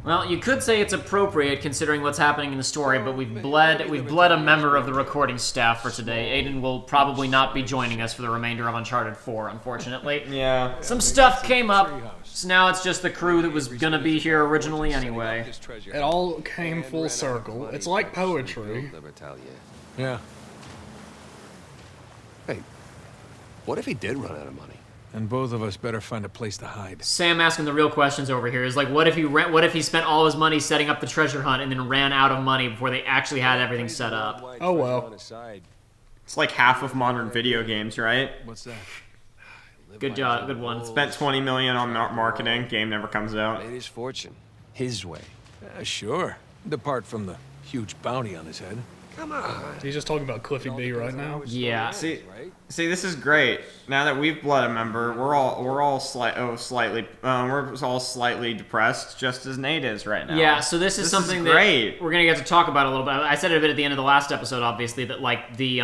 Well, you could say it's appropriate considering what's happening in the story, but we've bled a member of the recording staff for today. Aiden will probably not be joining us for the remainder of Uncharted 4, unfortunately. Yeah. Some stuff came up, so now it's just the crew that was gonna be here originally anyway. It all came full circle. It's like poetry. Yeah. Hey, what if he did run out of money? And both of us better find a place to hide. Sam asking the real questions over here is like, what if he spent all his money setting up the treasure hunt and then ran out of money before they actually had everything set up? Oh well. It's like half of modern video games, right? What's that? Good job, good one. Spent $20 million on marketing, game never comes out. Made his fortune. His way. Sure. Apart from the huge bounty on his head. Come on. He's just talking about Cliffy B right now. Yeah. See, this is great. Now that we've bled a member, we're all slightly depressed, just as Nate is right now. Yeah, so this is something that we're gonna get to talk about a little bit. I said it a bit at the end of the last episode, obviously, that like the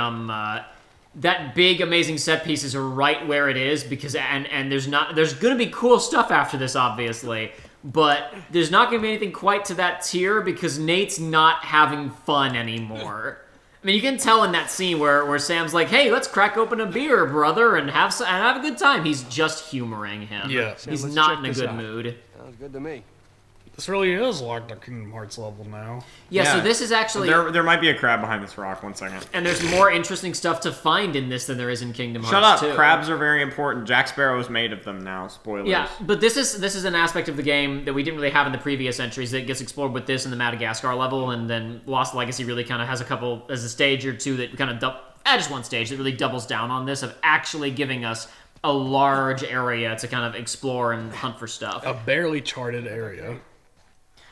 that big amazing set pieces are right where it is because and there's gonna be cool stuff after this, obviously. But there's not going to be anything quite to that tier because Nate's not having fun anymore. I mean, you can tell in that scene where Sam's like, hey, let's crack open a beer, brother, and have a good time. He's just humoring him. Yeah. He's not in a good mood. Sounds good to me. This really is like the Kingdom Hearts level now. Yeah, so this is actually... There might be a crab behind this rock, 1 second. And there's more interesting stuff to find in this than there is in Kingdom Hearts Shut up, 2. crabs are very important. Jack Sparrow is made of them now, spoilers. Yeah, but this is an aspect of the game that we didn't really have in the previous entries that gets explored with this in the Madagascar level, and then Lost Legacy really kind of has a stage or two that kind of... just one stage that really doubles down on this of actually giving us a large area to kind of explore and hunt for stuff. A barely charted area.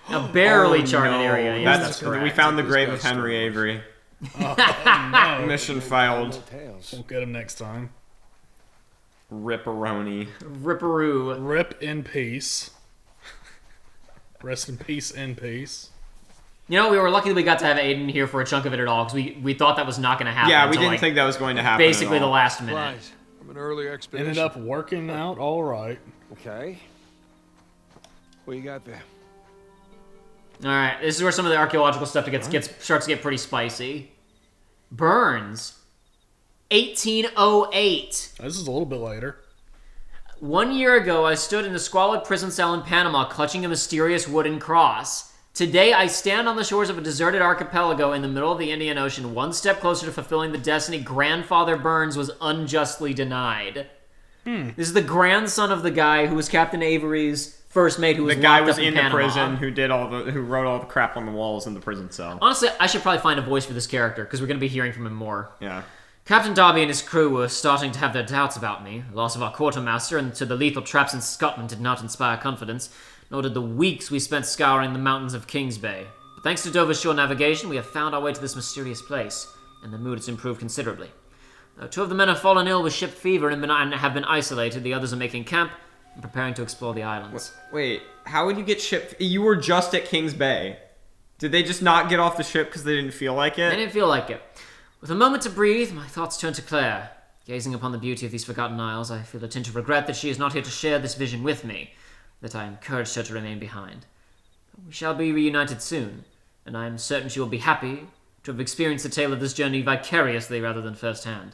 A barely charted area. Yes, That's correct. We found the grave of Henry Avery. No. Mission failed. We'll get him next time. Ripperoni. Ripperoo. Rip in peace. Rest in peace, in peace. You know, we were lucky that we got to have Aiden here for a chunk of it at all, because we thought that was not going to happen. Yeah, we until, didn't think that was going to happen. Basically, the last minute. Supplies from an earlier expedition. Ended up working out all right. Okay. What you got there? All right, this is where some of the archaeological stuff starts to get pretty spicy. Burns, 1808. This is a little bit later. 1 year ago, I stood in a squalid prison cell in Panama, clutching a mysterious wooden cross. Today, I stand on the shores of a deserted archipelago in the middle of the Indian Ocean, one step closer to fulfilling the destiny Grandfather Burns was unjustly denied. This is the grandson of the guy who was Captain Avery's first mate, who was the guy locked was up in the Panama. prison who wrote all the crap on the walls in the prison cell. Honestly, I should probably find a voice for this character, because we're going to be hearing from him more. Yeah. Captain Darby and his crew were starting to have their doubts about me. The loss of our quartermaster and to the lethal traps in Scotland did not inspire confidence, nor did the weeks we spent scouring the mountains of Kings Bay. But thanks to Dover's shore navigation, we have found our way to this mysterious place, and the mood has improved considerably. Two of the men have fallen ill with ship fever and have been isolated. The others are making camp and preparing to explore the islands. Wait, how would you get ship? You were just at Kings Bay. Did they just not get off the ship because they didn't feel like it? They didn't feel like it. With a moment to breathe, my thoughts turn to Claire. Gazing upon the beauty of these forgotten isles, I feel a tinge of regret that she is not here to share this vision with me, that I encouraged her to remain behind. But we shall be reunited soon, and I am certain she will be happy to have experienced the tale of this journey vicariously rather than first-hand.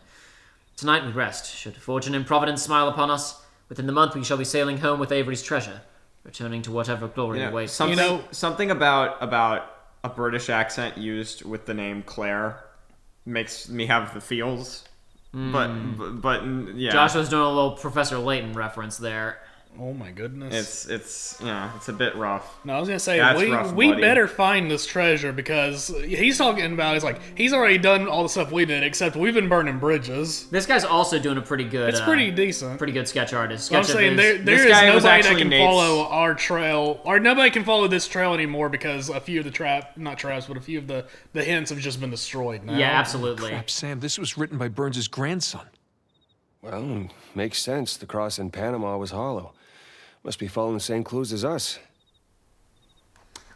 Tonight we rest. Should fortune and providence smile upon us, within the month we shall be sailing home with Avery's treasure, returning to whatever glory awaits. Something about a British accent used with the name Claire makes me have the feels. But yeah. Josh was doing a little Professor Layton reference there. Oh my goodness. It's it's a bit rough. No, I was gonna say That's we rough, better find this treasure because he's talking about it's like he's already done all the stuff we did, except we've been burning bridges. This guy's also doing a pretty good. It's pretty decent. Pretty good sketch artist. I'm saying there is nobody that can follow our trail, or nobody can follow this trail anymore because a few of the a few of the hints have just been destroyed now. Yeah, absolutely. Crap, Sam, this was written by Burns' grandson. Well, makes sense. The cross in Panama was hollow. Must be following the same clues as us.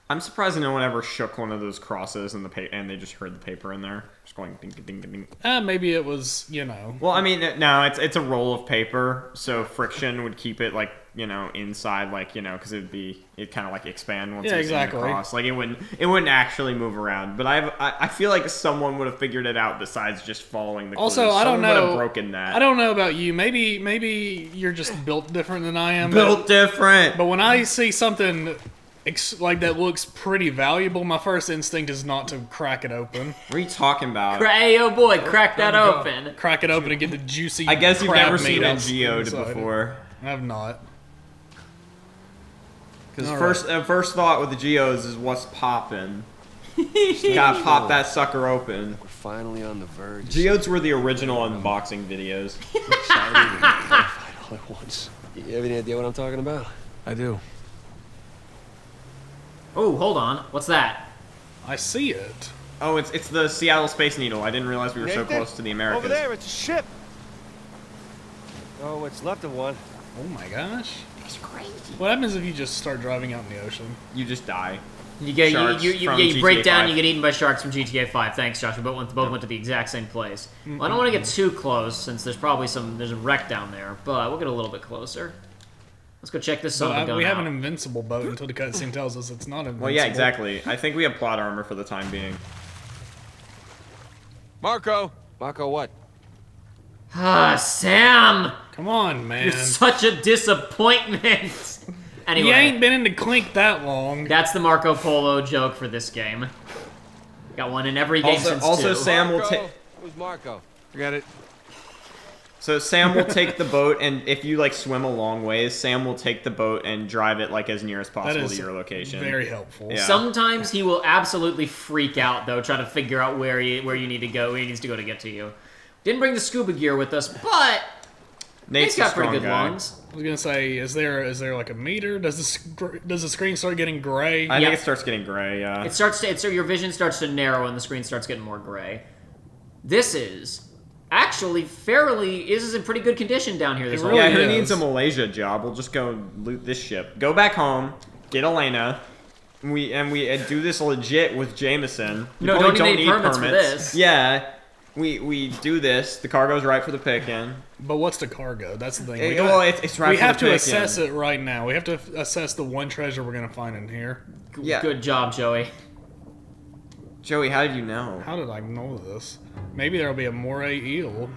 I'm surprised no one ever shook one of those crosses and they just heard the paper in there, just going ding ding ding ding. Maybe it was, Well, I mean, no, it's a roll of paper, so friction would keep it like inside, like, because it kind of like expand once Yeah, it's exactly. across. Like it wouldn't actually move around. But I feel like someone would have figured it out besides just following the clues. Also, I don't Someone would know. have broken that. I don't know about you. Maybe you're just built different than I am. Built different. But when I see something like that looks pretty valuable, my first instinct is not to crack it open. What are you talking about? Hey, oh boy, crack that open. Crack it open and get the juicy. I guess you've crab never meat seen a out geode inside. before. I have not. Because All first thought with the geodes is what's popping. Gotta pop that sucker open. We're finally on the verge. Geodes were the original unboxing videos. Excited and terrified all at once. You have any idea what I'm talking about? I do. Oh, hold on. What's that? I see it. Oh, it's the Seattle Space Needle. I didn't realize we were so close to the Americas. Over there, it's a ship. Oh, what's left of one. Oh my gosh. It's crazy. What happens if you just start driving out in the ocean? You just die. You get Sharks you from break GTA down. 5. You get eaten by sharks from GTA 5. Thanks, Josh. We both went to the exact same place. Well, I don't want to get too close since there's probably there's a wreck down there. But we'll get a little bit closer. Let's go check this son of a gun We have out. an invincible boat until the cutscene tells us it's not invincible. Well, yeah, exactly. I think we have plot armor for the time being. Marco! Marco, what? Ah, Sam! Come on, man. You're such a disappointment. Anyway, You ain't been in the Clink that long. that's the Marco Polo joke for this game. Got one in every game since Also, 2. Sam will Marco? take. Who's Marco? Forget it. So Sam will take the boat, and if you like swim a long ways, Sam will take the boat and drive it like as near as That possible is to your location. very helpful. Yeah. Sometimes he will absolutely freak out though, trying to figure out where you need to go, where he needs to go to get to you. Didn't bring the scuba gear with us, but Nate's he's got a pretty strong good guy. lungs. I was gonna say, is there like a meter? Does the screen start getting gray? I Yeah. think it starts getting gray. Yeah. It starts to, so your vision starts to narrow and the screen starts getting more gray. This is actually this is in pretty good condition down here. This whole really Yeah, thing. who is. needs a Malaysia job? We'll just go loot this ship. Go back home, get Elena. We do this legit with Jameson. You No, probably don't need permits for this. Yeah, we do this. The cargo's right for the picking. But what's the cargo? That's the thing. It's right We for have the to picking. assess it right now. We have to assess the one treasure we're gonna find in here. Yeah. Good job, Joey. Joey, how did you know? How did I know this? Maybe there'll be a moray eel.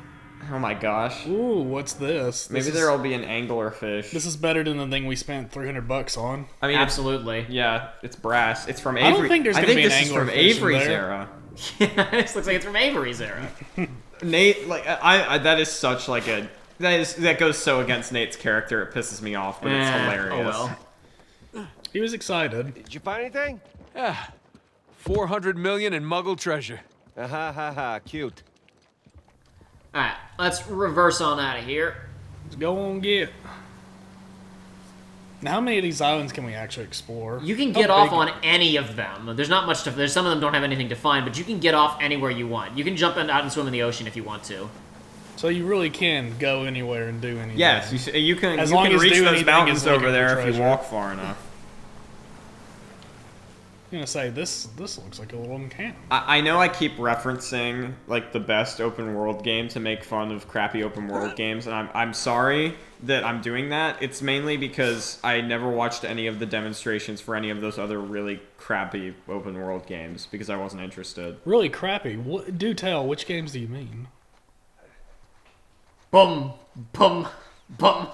Oh my gosh. Ooh, what's this? Maybe there'll be an angler fish. This is better than the thing we spent $300 on. I mean, Absolutely. yeah, it's brass. It's from Avery. don't think there's I gonna think be an this is from anglerfish in Avery's there. era. This looks like it's from Avery's era. Nate, like I that is such like a that goes so against Nate's character. It pisses me off, but it's hilarious. Oh well. He was excited. Did you find anything? Yeah. 400 million in Muggle treasure. Ha ha ha, cute. Alright, let's reverse on out of here. Let's go on get. Now, how many of these islands can we actually explore? You can How get off big- on any of them. There's not much to. There's some of them don't have anything to find, but you can get off anywhere you want. You can jump out and swim in the ocean if you want to. So you really can go anywhere and do anything. Yes, you can. As you long can as reach do those anything mountains is looking over there for if you treasure. walk far enough. I'm gonna say this looks like a little camp. I know I keep referencing like the best open world game to make fun of crappy open world games, and I'm sorry that I'm doing that. It's mainly because I never watched any of the demonstrations for any of those other really crappy open world games because I wasn't interested. Really crappy. Do tell. Which games do you mean? Bum, bum, bum.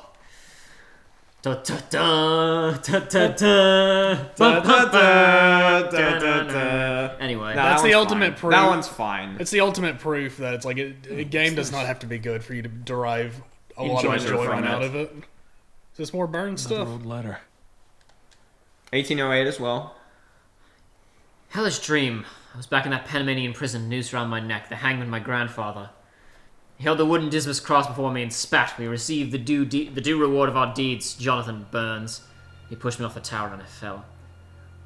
Da da da da da da. Bum, bum, bum, da, da, da. Anyway, Nah, That's that the one's ultimate fine. proof. That one's fine. It's the ultimate proof that it's like a game does not have to be good for you to derive a lot of Enjoyment enjoyment from out it. of it. Is this more burn stuff? Old letter. 1808 as well. hellish dream. I was back in that Panamanian prison, noose around my neck, the hangman my grandfather. He held the wooden dismas cross before me and spat. We received the due reward of our deeds, Jonathan Burns. He pushed me off the tower and I fell.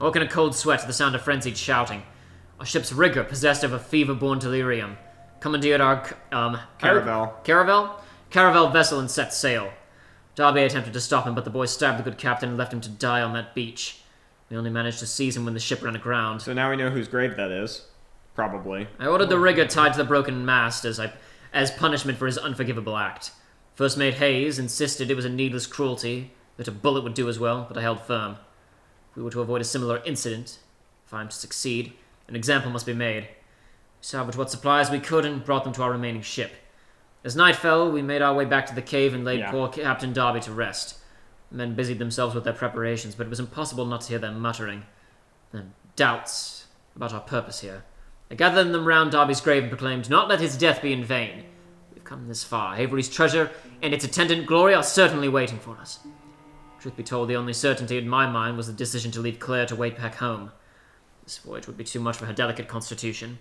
I woke in a cold sweat to the sound of frenzied shouting. Our ship's rigger, possessed of a fever-born delirium, commandeered our caravel vessel and set sail. Darby attempted to stop him, but the boy stabbed the good captain and left him to die on that beach. We only managed to seize him when the ship ran aground. So now we know whose grave that is. Probably. I ordered the rigger tied to the broken mast as punishment for his unforgivable act. First Mate Hayes insisted it was a needless cruelty, that a bullet would do as well, but I held firm. If we were to avoid a similar incident, if I am to succeed, an example must be made. We salvaged what supplies we could and brought them to our remaining ship. As night fell, we made our way back to the cave and laid poor Captain Darby to rest. The men busied themselves with their preparations, but it was impossible not to hear them muttering. And doubts about our purpose here. I gathered them round Darby's grave and proclaimed, "Not let his death be in vain. We've come this far. Avery's treasure and its attendant glory are certainly waiting for us." Truth be told, the only certainty in my mind was the decision to leave Claire to wait back home. This voyage would be too much for her delicate constitution.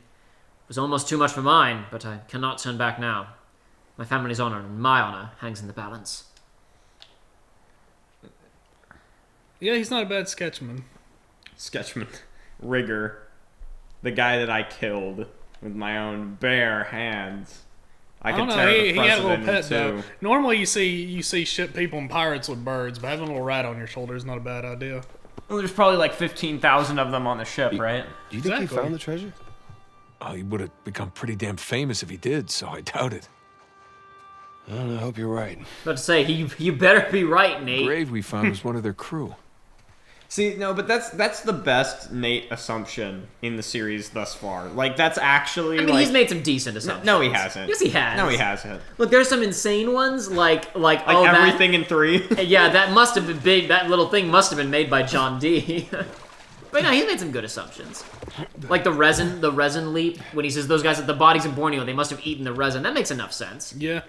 It was almost too much for mine, but I cannot turn back now. My family's honor and my honor hangs in the balance. Yeah, he's not a bad sketchman. Sketchman. Rigger. The guy that I killed with my own bare hands. I don't could know. tear He the had a little president in pet though. two. Normally, you see ship people and pirates with birds, but having a little rat on your shoulder is not a bad idea. Well, there's probably like 15,000 of them on the ship, right? Do you think he Exactly. found the treasure? Oh, he would have become pretty damn famous if he did, so I doubt it. Well, I hope you're right. But to say, you better be right, Nate. The grave we found was one of their crew. See, no, but that's the best Nate assumption in the series thus far. Like, that's actually I mean, like... he's made some decent assumptions. No, he hasn't. Yes, he has. No, he hasn't. Look, there's some insane ones, like Everything in 3. Yeah, that must have been big. That little thing must have been made by John D. But no, he's made some good assumptions. Like the resin leap, when he says those guys at the bodies in Borneo, they must have eaten the resin. That makes enough sense Yeah,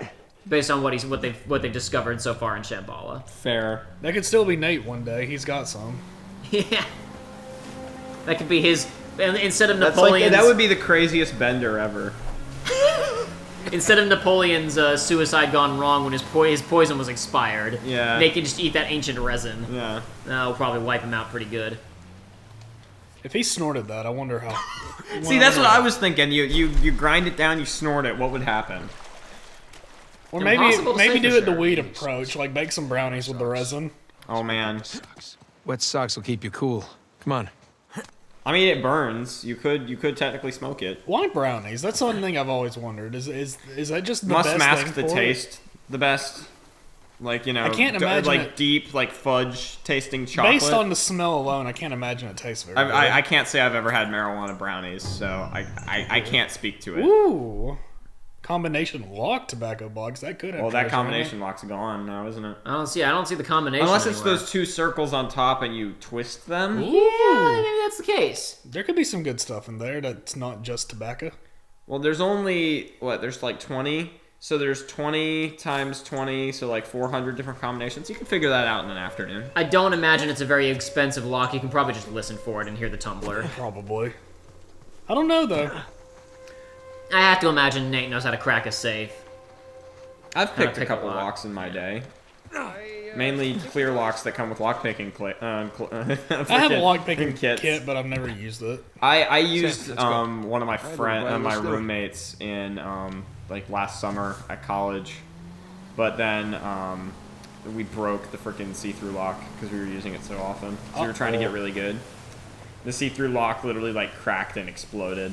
based on what they've discovered so far in Shambhala. Fair. that could still be Nate one day. He's got some. Yeah, that could be his. Instead of That's Napoleon's, that would be the craziest bender ever. instead of Napoleon's suicide gone wrong when his poison was expired. Yeah. They could just eat that ancient resin. Yeah. That'll probably wipe him out pretty good. If he snorted that, I wonder how. See, that's what I was thinking. You grind it down, you snort it. What would happen? Or maybe Impossible to say do for it the sure. weed approach, like bake some brownies with the resin. Oh man. Wet socks will keep you cool. Come on. I mean, it burns. You could technically smoke it. Why brownies? That's one thing I've always wondered. Is that just the Must best mask thing the for it? taste the best. Like, you know, I can't imagine like it- deep, like fudge tasting chocolate. Based on the smell alone, I can't imagine it tastes very good. I can't say I've ever had marijuana brownies, so I can't speak to it. Ooh. Combination lock tobacco box. That could have Well, that treasure on it. combination lock's gone now, isn't it? I don't see the combination. Unless it's anywhere. those two circles on top and you twist them. Yeah, maybe that's the case. There could be some good stuff in there that's not just tobacco. Well, there's only there's like 20. So there's 20 times 20, so like 400 different combinations. You can figure that out in an afternoon. I don't imagine it's a very expensive lock. You can probably just listen for it and hear the tumbler. Probably. I don't know though. I have to imagine Nate knows how to crack a safe. I've picked a pick a couple lock. locks in my day. Mainly clear locks that come with lockpicking I have a lock picking kits. kit, but I've never used it. I used Let's go. one of my my let's do it. roommates in like last summer at college, but then we broke the freaking see-through lock because we were using it so often. So we were trying to get really good. The see-through lock literally like cracked and exploded.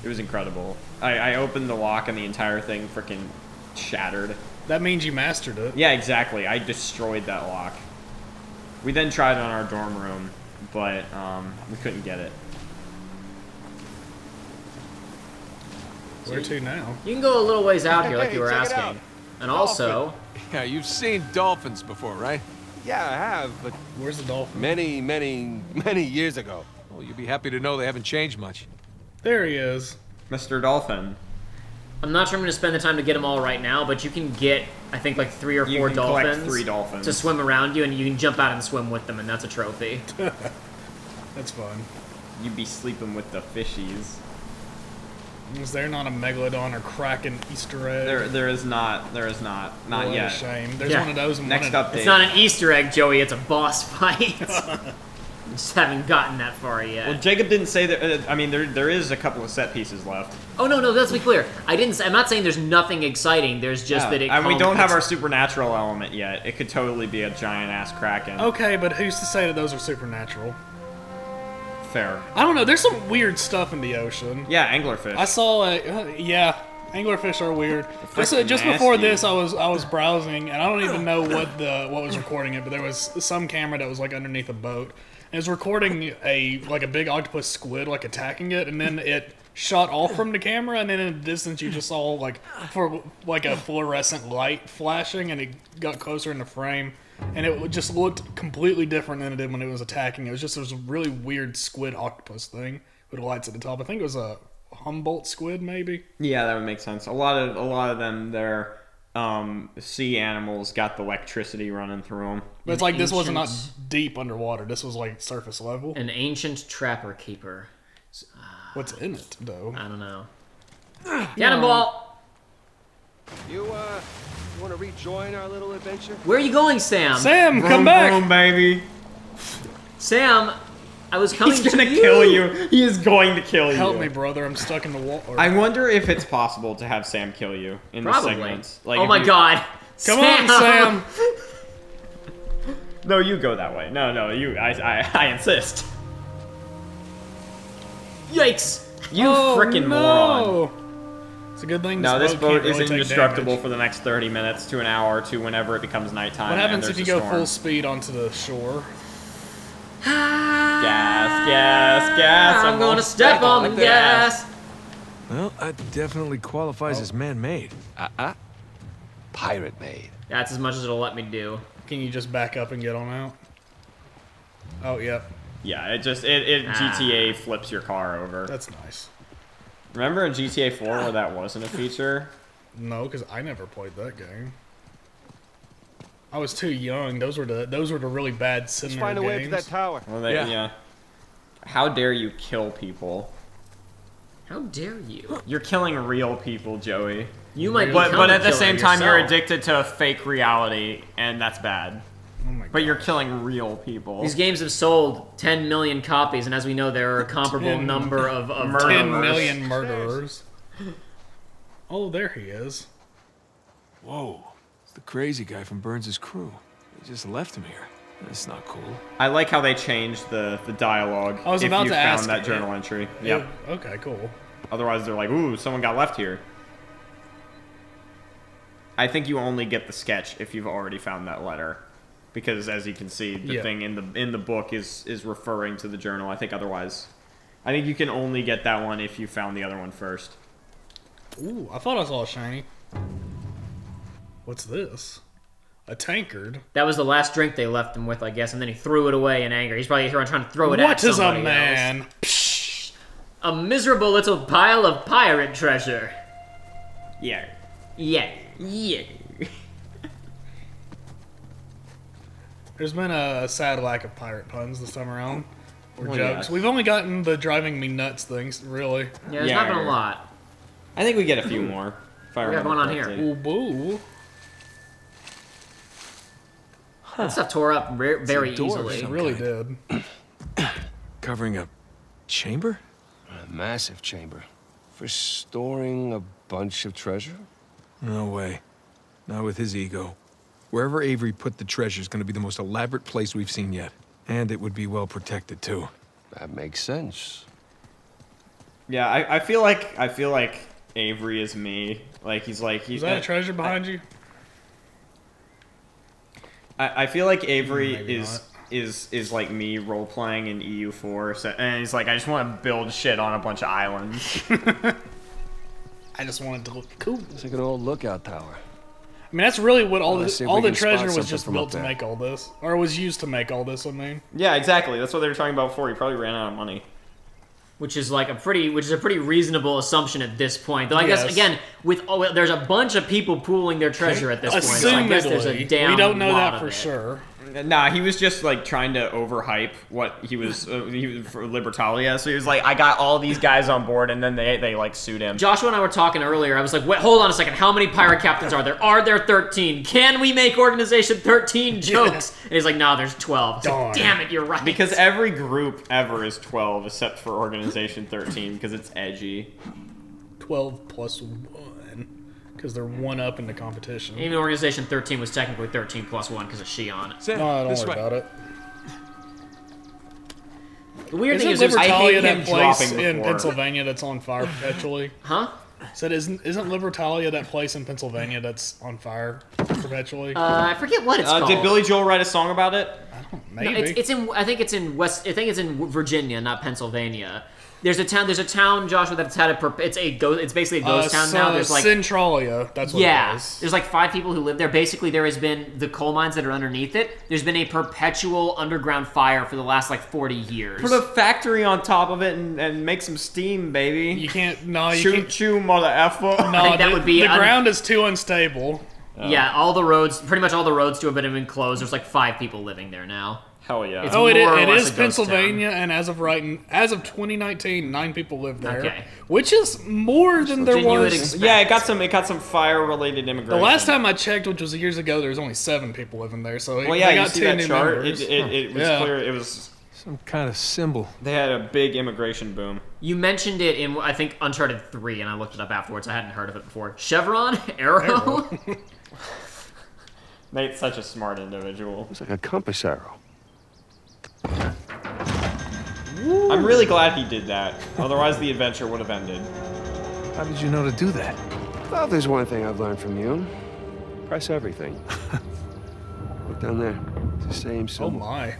It was incredible. I opened the lock and the entire thing freaking shattered. That means you mastered it. Yeah, exactly. I destroyed that lock. We then tried it on our dorm room, but we couldn't get it. Where to now? You can go a little ways out here, like you were Hey, check it asking. And also, Yeah, you've seen dolphins before, right? Yeah, I have, but Where's the dolphin? many, many, many years ago. Well, you'll be happy to know they haven't changed much. There he is. Mr. Dolphin. I'm not sure I'm going to spend the time to get them all right now, but you can get, I think, like 3 or 4 You can collect dolphins, 3 dolphins. to swim around you, and you can jump out and swim with them, and that's a trophy. That's fun. You'd be sleeping with the fishies. Is there not a megalodon or kraken Easter egg? There is not. Not What yet. a shame. There's Yeah. one of those. And Next one update. It's not an Easter egg, Joey. It's a boss fight. Just haven't gotten that far yet. Well, Jacob didn't say that. I mean, there is a couple of set pieces left. Oh no, let's be clear. I'm not saying there's nothing exciting. There's just that it. and we don't have it's- our supernatural element yet. It could totally be a giant ass kraken. Okay, but who's to say that those are supernatural? Fair. I don't know. There's some weird stuff in the ocean. Yeah, anglerfish. I saw a yeah, Anglerfish are weird. freaking Just before nasty. this, I was browsing, and I don't even know what was recording it, but there was some camera that was like underneath a boat, and it was recording a big octopus squid like attacking it, and then it shot off from the camera, and then in the distance you just saw a fluorescent light flashing, and it got closer in the frame, and it just looked completely different than it did when it was attacking. It was just this really weird squid octopus thing with lights at the top. I think it was a Humboldt squid, maybe. Yeah, that would make sense. A lot of them, their sea animals got the electricity running through them. But it's like this wasn't not deep underwater. This was like surface level. An ancient trapper keeper. What's in it, though? I don't know. Cannonball! You want to rejoin our little adventure? Where are you going, Sam? Sam, come back! Boom, baby. Sam, I was coming He's gonna to you. kill you. He is going to kill you. Help me, brother. I'm stuck in the wall. I wonder if it's possible to have Sam kill you in the Probably. segments. Like, Oh if my you- god. Come on, Sam. No, you go that way. No, you. I insist. Yikes! You frickin' moron. no. It's a good thing No, this boat can't is really take indestructible damage. for the next 30 minutes to an hour to whenever it becomes nighttime. What happens and if you there's go a full storm. speed onto the shore? Gas. I'm gonna step on the gas. Well, that definitely qualifies as man-made. Pirate made. That's as much as it'll let me do. Can you just back up and get on out? Oh, yep. Yeah, it GTA flips your car over. That's nice. Remember in GTA 4 where that wasn't a feature? No, because I never played that game. I was too young. Those were the really bad Let's cinema find a way games. to that tower. Well, yeah. How dare you kill people? How dare you? You're killing real people, Joey. You might But become a at the killer same time, you're yourself. addicted to a fake reality, and that's bad. Oh my But God. you're killing real people. These games have sold 10 million copies, and as we know, there are a comparable 10 number of 10 murderers. million murderers. Oh, there he is. Whoa, it's the crazy guy from Burns' crew. They just left him here. That's not cool. I like how they changed the dialogue. I was if about you to found ask that it. journal entry. Yep. Yeah, okay, cool. Otherwise, they're like, ooh, someone got left here. I think you only get the sketch if you've already found that letter. Because as you can see, the Yeah. thing in the book is referring to the journal. I think you can only get that one if you found the other one first. Ooh, I thought I saw a shiny. What's this? A tankard? That was the last drink they left him with, I guess, and then he threw it away in anger. He's probably trying to throw it at What is a somebody man? else. A miserable little pile of pirate treasure. Yeah. Yeah. There's been a sad lack of pirate puns this time around. Or Well, jokes. yeah. We've only gotten the driving me nuts things, really. Yeah, there's not been a Yeah. lot. I think we get a few more. If I What we got remember going on here? correctly. Ooh, boo. That stuff tore up very a door or easily. It something. really did. Covering a chamber? A massive chamber. For storing a bunch of treasure? No way. Not with his ego. Wherever Avery put the treasure is going to be the most elaborate place we've seen yet. And it would be well protected, too. That makes sense. Yeah, I feel like Avery is me. Like he's Is that a treasure behind you? I feel like Avery Maybe is like me role playing in EU4, so, and he's like, I just want to build shit on a bunch of islands. I just wanted to look cool. It's like an old lookout tower. I mean, that's really what all Let's this, see if all we the can spot treasure was something just from built up to there. make all this, or was used to make all this. I mean, Yeah, exactly. That's what they were talking about before. He probably ran out of money. Which is a pretty reasonable assumption at this point. Though I guess Yes. again, there's a bunch of people pooling their treasure at this point. So I guess there's a assumedly, damn we don't know lot that of for it. sure. Nah, he was just like trying to overhype what he was for Libertalia. So he was like, I got all these guys on board, and then they like sued him. Joshua and I were talking earlier. I was like, wait, hold on a second. How many pirate captains are there? Are there 13? Can we make Organization 13 jokes? And he's like, no, there's 12. I was like, Darn. damn it, you're right. Because every group ever is 12 except for Organization 13 because it's edgy. 12 plus 1, because they're one up in the competition. Even Organization 13 was technically 13 plus 1 because of Shion. Sam, No, don't this worry way. about it. The weird thing Isn't is, I hate Libertalia him that place dropping in before. Pennsylvania that's on fire perpetually? huh? So isn't Libertalia that place in Pennsylvania that's on fire perpetually? I forget what it's called. Did Billy Joel write a song about it? Maybe. No, it's in. I think it's in West. I think it's in Virginia, not Pennsylvania. There's a town, Joshua, that's had a. It's basically a ghost town now. There's like Centralia. That's what it is. There's like 5 people who live there. Basically, there has been the coal mines that are underneath it. There's been a perpetual underground fire for the last like 40 years. Put a factory on top of it and make some steam, baby. You can't. No, you can't. Choo, mother effer. No, I think that would be the ground is too unstable. Yeah, pretty much all the roads to it have been closed. There's like 5 people living there now. Hell yeah. It's It more or is less a ghost Pennsylvania, town. and as of 2019, 9 people live there. Okay. Which is more than there Than you would was. expect. Yeah, it got some fire-related immigration. The last time I checked, which was years ago, there was only 7 people living there. So Well, they yeah, you got see 2 that new chart? members. It was Yeah. clear. It was. Some kind of symbol. They had a big immigration boom. You mentioned it in, I think, Uncharted 3, and I looked it up afterwards. I hadn't heard of it before. Chevron? Arrow? Nate's such a smart individual. It's like a compass arrow. I'm really glad he did that. Otherwise, the adventure would have ended. How did you know to do that? Well, there's one thing I've learned from you. Press everything. Look down there. It's the same Oh symbol. my.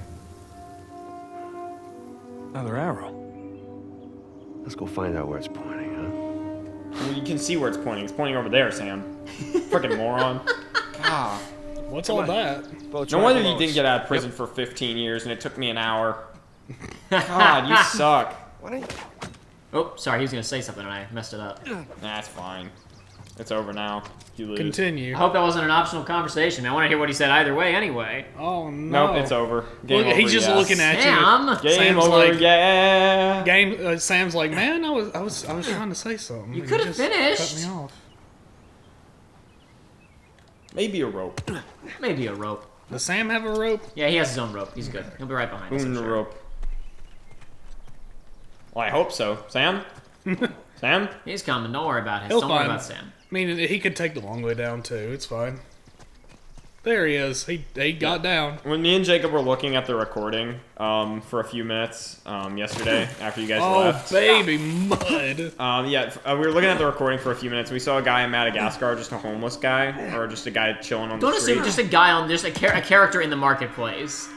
Another arrow. Let's go find out where it's pointing, huh? Well, you can see where it's pointing. It's pointing over there, Sam. Freaking moron. God. What's all that? No wonder you didn't get out of prison for 15 years and it took me an hour. God, you suck. What are you... Oh, sorry, he was going to say something, and I messed it up. That's fine. It's over now. You lose. Continue. I hope that wasn't an optional conversation. Man. I want to hear what he said either way anyway. Oh no. Nope, it's over. Game Look, over, he's just yes. looking at you. Sam! Game Sam's over, like- yeah. Sam's like, man, I was trying to say something. You and could have just finished. Cut me off. Maybe a rope. Maybe a rope. Does Sam have a rope? Yeah, he has his own rope. He's good. He'll be right behind us. I'm Boom the sure. rope. Well, I hope so. Sam? Sam? He's coming. Don't worry about him. He'll Don't worry find- about Sam. I mean, he could take the long way down too. It's fine. There he is. He got down. When me and Jacob were looking at the recording for a few minutes yesterday after you guys Oh, left. baby mud. We were looking at the recording for a few minutes. We saw a guy in Madagascar, just a homeless guy, or just a guy chilling on Don't the assume street. just a guy on, just a character in the marketplace.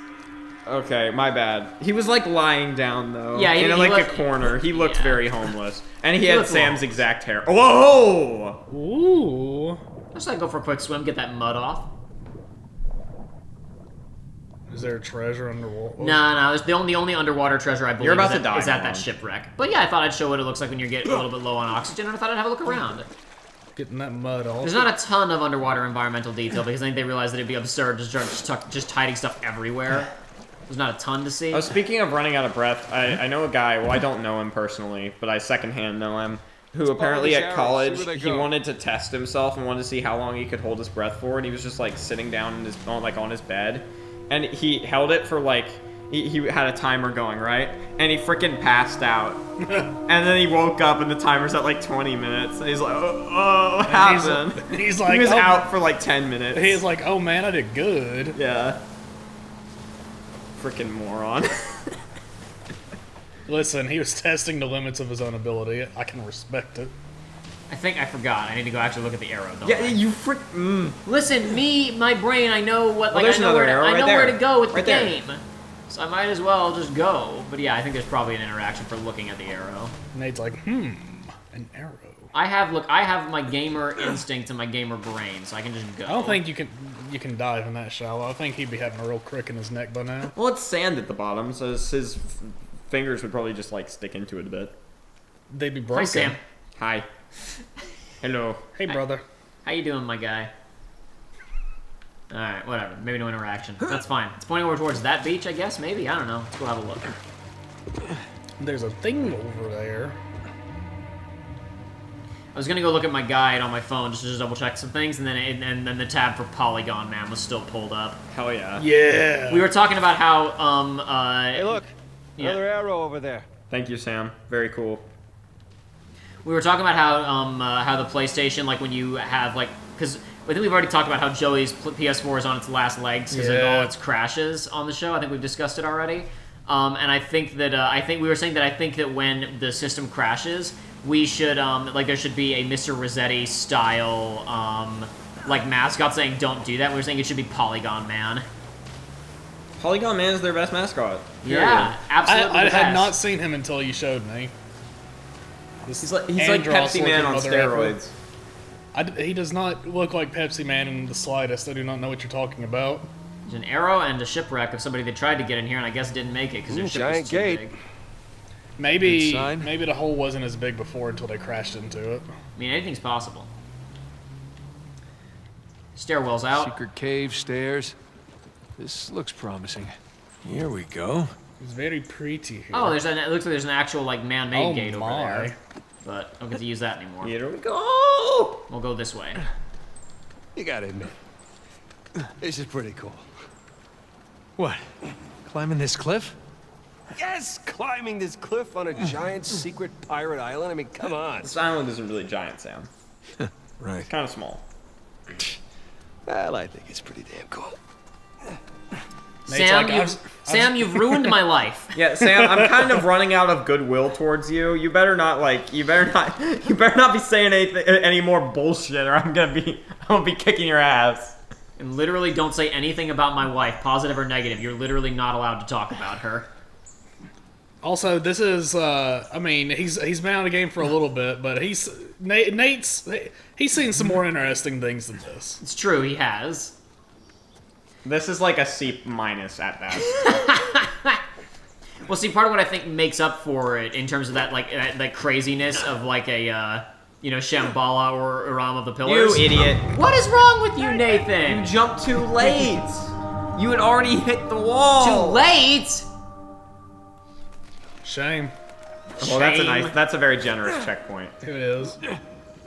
Okay, my bad. He was like lying down though. Yeah, he in like looked- a corner. He looked yeah. very homeless, and he had looked Sam's lost. exact hair. Whoa! Ooh. Just like go for a quick swim, get that mud off. Is there a treasure underwater? No, it's the only underwater treasure I believe You're about is to die, at that Mom. shipwreck. But yeah, I thought I'd show what it looks like when you're getting a little bit low on oxygen, and I thought I'd have a look around. Getting that mud off. There's not a ton of underwater environmental detail because I think they realized that it'd be absurd to start just hiding stuff everywhere. There's not a ton to see. Oh, speaking of running out of breath, I know a guy. Well, I don't know him personally, but I secondhand know him. Who apparently these at arrows, college see where they he go. wanted to test himself and wanted to see how long he could hold his breath for, and he was just like sitting down in his on his bed, and he held it for like he had a timer going, right, and he freaking passed out, and then he woke up and the timer's at like 20 minutes, and he's like, oh, what happened? He's like, he was oh, out for like 10 minutes. He's like, oh man, I did good. Yeah. Freaking moron. Listen, he was testing the limits of his own ability. I can respect it. I think I forgot. I need to go actually look at the arrow. Don't Yeah, I? you frick. Listen, my brain. I know what. Like, there's I know another where. arrow I right know there. where to go with Right the there. game. So I might as well just go. But yeah, I think there's probably an interaction for looking at the arrow. Nate's like, an arrow. I have my gamer instinct and my gamer brain, so I can just go. I don't think you can dive in that shallow. I think he'd be having a real crick in his neck by now. Well, it's sand at the bottom, so his fingers would probably just like stick into it a bit. They'd be broken. Hi, Sam. Hi. Hello. Hey, brother. How you doing, my guy? All right, whatever. Maybe no interaction. That's fine. It's pointing over towards that beach, I guess. Maybe I don't know. Let's go have a look. There's a thing over there. I was gonna go look at my guide on my phone just to double check some things, and then the tab for Polygon Man was still pulled up. Hell yeah. Yeah. We were talking about how Hey, look. Yeah. Another arrow over there. Thank you, Sam. Very cool. we were talking about how the PlayStation, like when you have like, because I think we've already talked about how Joey's PS4 is on its last legs because of Yeah. all its crashes on the show. I think we've discussed it already. And I think that we were saying that I think that when the system crashes, we should like there should be a Mr. Rossetti style like mascot saying "Don't do that." We were saying it should be Polygon Man. Polygon Man is their best mascot. Yeah, absolutely. I had not seen him until you showed me. He's like Pepsi Man on steroids. He does not look like Pepsi Man in the slightest. I do not know what you're talking about. There's an arrow and a shipwreck of somebody that tried to get in here and I guess didn't make it because their ship was too Giant big. Maybe Good sign. maybe the hole wasn't as big before until they crashed into it. I mean, anything's possible. Stairwell's out. Secret cave, stairs. This looks promising. Here we go. It's very pretty here. Oh, it looks like there's an actual like man-made gate over my. there. But I don't get to use that anymore. Here we go. We'll go this way. You gotta admit, this is pretty cool. What? Climbing this cliff? Yes, climbing this cliff on a giant secret pirate island. I mean, come on. This island isn't really giant, Sam. Right. It's kind of small. Well, I think it's pretty damn cool. Sam, like, Sam, you've ruined my life. Yeah, Sam, I'm kind of running out of goodwill towards you. You better not be saying any more bullshit, or I'm gonna be kicking your ass. And literally don't say anything about my wife, positive or negative. You're literally not allowed to talk about her. Also, this is I mean, he's been out of the game for a little bit, but Nate's seen some more interesting things than this. It's true, he has. This is like a C- at best. Well, see, part of what I think makes up for it in terms of that, like, that craziness of, like, a, Shambhala or Ram of the Pillars. You idiot. What is wrong with you, Nathan? You jumped too late. You had already hit the wall. Too late? Shame. Well, that's a very generous checkpoint. It is.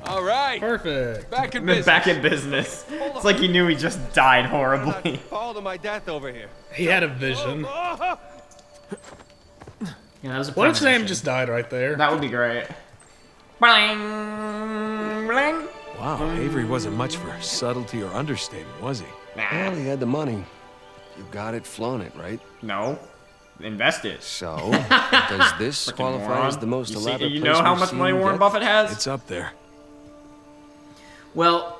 All right. Perfect. Back in business. Back in business. It's like he knew he just died horribly. Fall to my death over here. He had a vision. Yeah, that was a What if Sam premonition. just died right there? That would be great. Bling, bling. Wow, Avery wasn't much for subtlety or understatement, was he? Well, he had the money. You got it, flown it, right? No. Invest it. So, does this qualify Moron. as the most You elaborate you place know how we've much money seen Warren yet? Buffett has? It's up there. Well,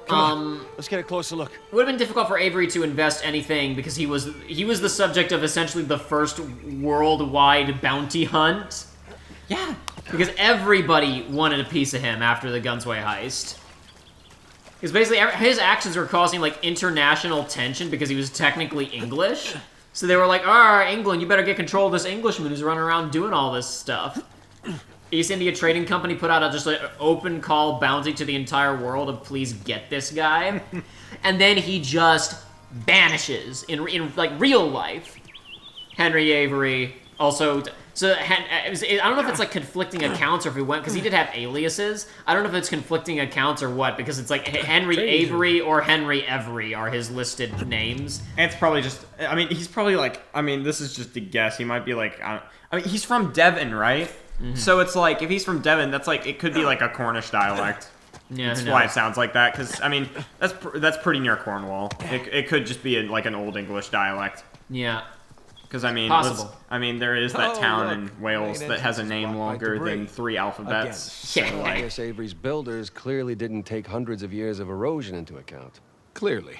Let's get a closer look. it would have been difficult for Avery to invest anything because he was the subject of essentially the first worldwide bounty hunt. Yeah, because everybody wanted a piece of him after the Gunsway heist. Because basically his actions were causing like international tension because he was technically English. So they were like, England, you better get control of this Englishman who's running around doing all this stuff. East India Trading Company put out just an open call bounty to the entire world of please get this guy. And then he just vanishes in like real life. Henry Avery also... So I don't know if it's like conflicting accounts or if he went... Because he did have aliases. I don't know if it's conflicting accounts or what. Because it's like Henry Avery or Henry Every are his listed names. And it's probably just... I mean, he's probably like... I mean, this is just a guess. He might be like... I mean, he's from Devon, right? Mm-hmm. So it's like, if he's from Devon, that's like... It could be like a Cornish dialect. Yeah, That's why it sounds like that. Because, I mean, that's pretty near Cornwall. It could just be like an Old English dialect. Yeah. Because, I mean, Possible. there is that town look. in Wales Main that has a entrance is name blocked by longer debris. than 3 alphabets. Again. So, Yeah. I like, guess Avery's builders clearly didn't take hundreds of years of erosion into account. Clearly.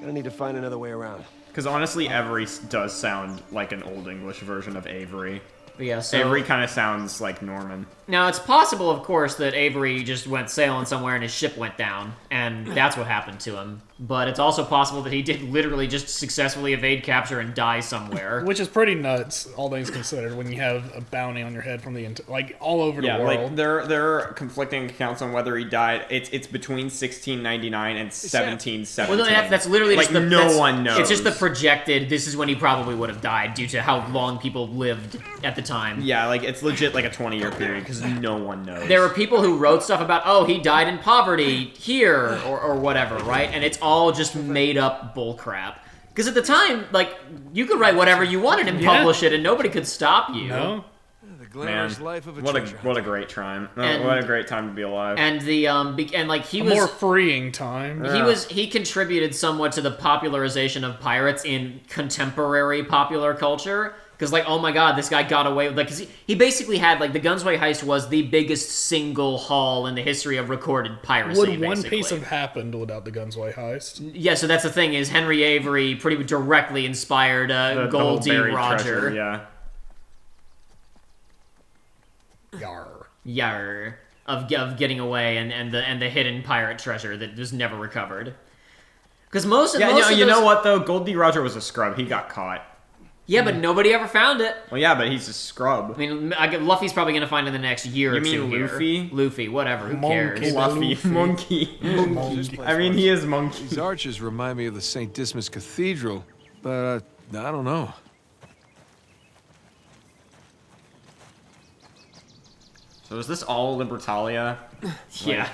Gonna need to find another way around. because honestly, Avery does sound like an Old English version of Avery. But yeah, so... Avery kind of sounds like Norman. Now, it's possible, of course, that Avery just went sailing somewhere and his ship went down, and that's what happened to him. But it's also possible that he did literally just successfully evade capture and die somewhere. Which is pretty nuts, all things considered, when you have a bounty on your head from the like all over the Yeah, world. like there are conflicting accounts on whether he died. It's between 1699 and 1717. Well, no, that's literally like just the... no that's- one knows. It's just the projected, this is when he probably would have died due to how long people lived at the time. Yeah, like it's legit like a 20-year period because no one knows. There were people who wrote stuff about, oh, he died in poverty here, or whatever, right? And it's all just made up bullcrap. Because at the time, like, you could write whatever you wanted and Yeah. publish it, and nobody could stop you. No? glamorous life of a what treasure a hunter. great time. And- What a great time to be alive. And the and like he A was more freeing time. he contributed somewhat to the popularization of pirates in contemporary popular culture. Because, like, oh my god, this guy got away with, like, because he basically had, like, the Gunsway heist was the biggest single haul in the history of recorded piracy, Would one basically. piece have happened without the Gunsway heist? Yeah, so that's the thing, is Henry Avery pretty directly inspired The whole Goldie buried Roger. treasure, yeah. Yar. Yar. Of getting away and the hidden pirate treasure that was never recovered. Because most of Yeah, most of you those- know what, though? Goldie Roger was a scrub. He got caught. Yeah, but nobody ever found it. Well, yeah, but he's a scrub. I mean, Luffy's probably going to find it in the next year You or two mean here. Luffy? Luffy, whatever, who Monkey. cares? Fluffy. Luffy. Monkey. This place I mean, was- he is monkey. These arches remind me of the St. Dismas Cathedral, but I don't know. So is this all Libertalia? Yeah.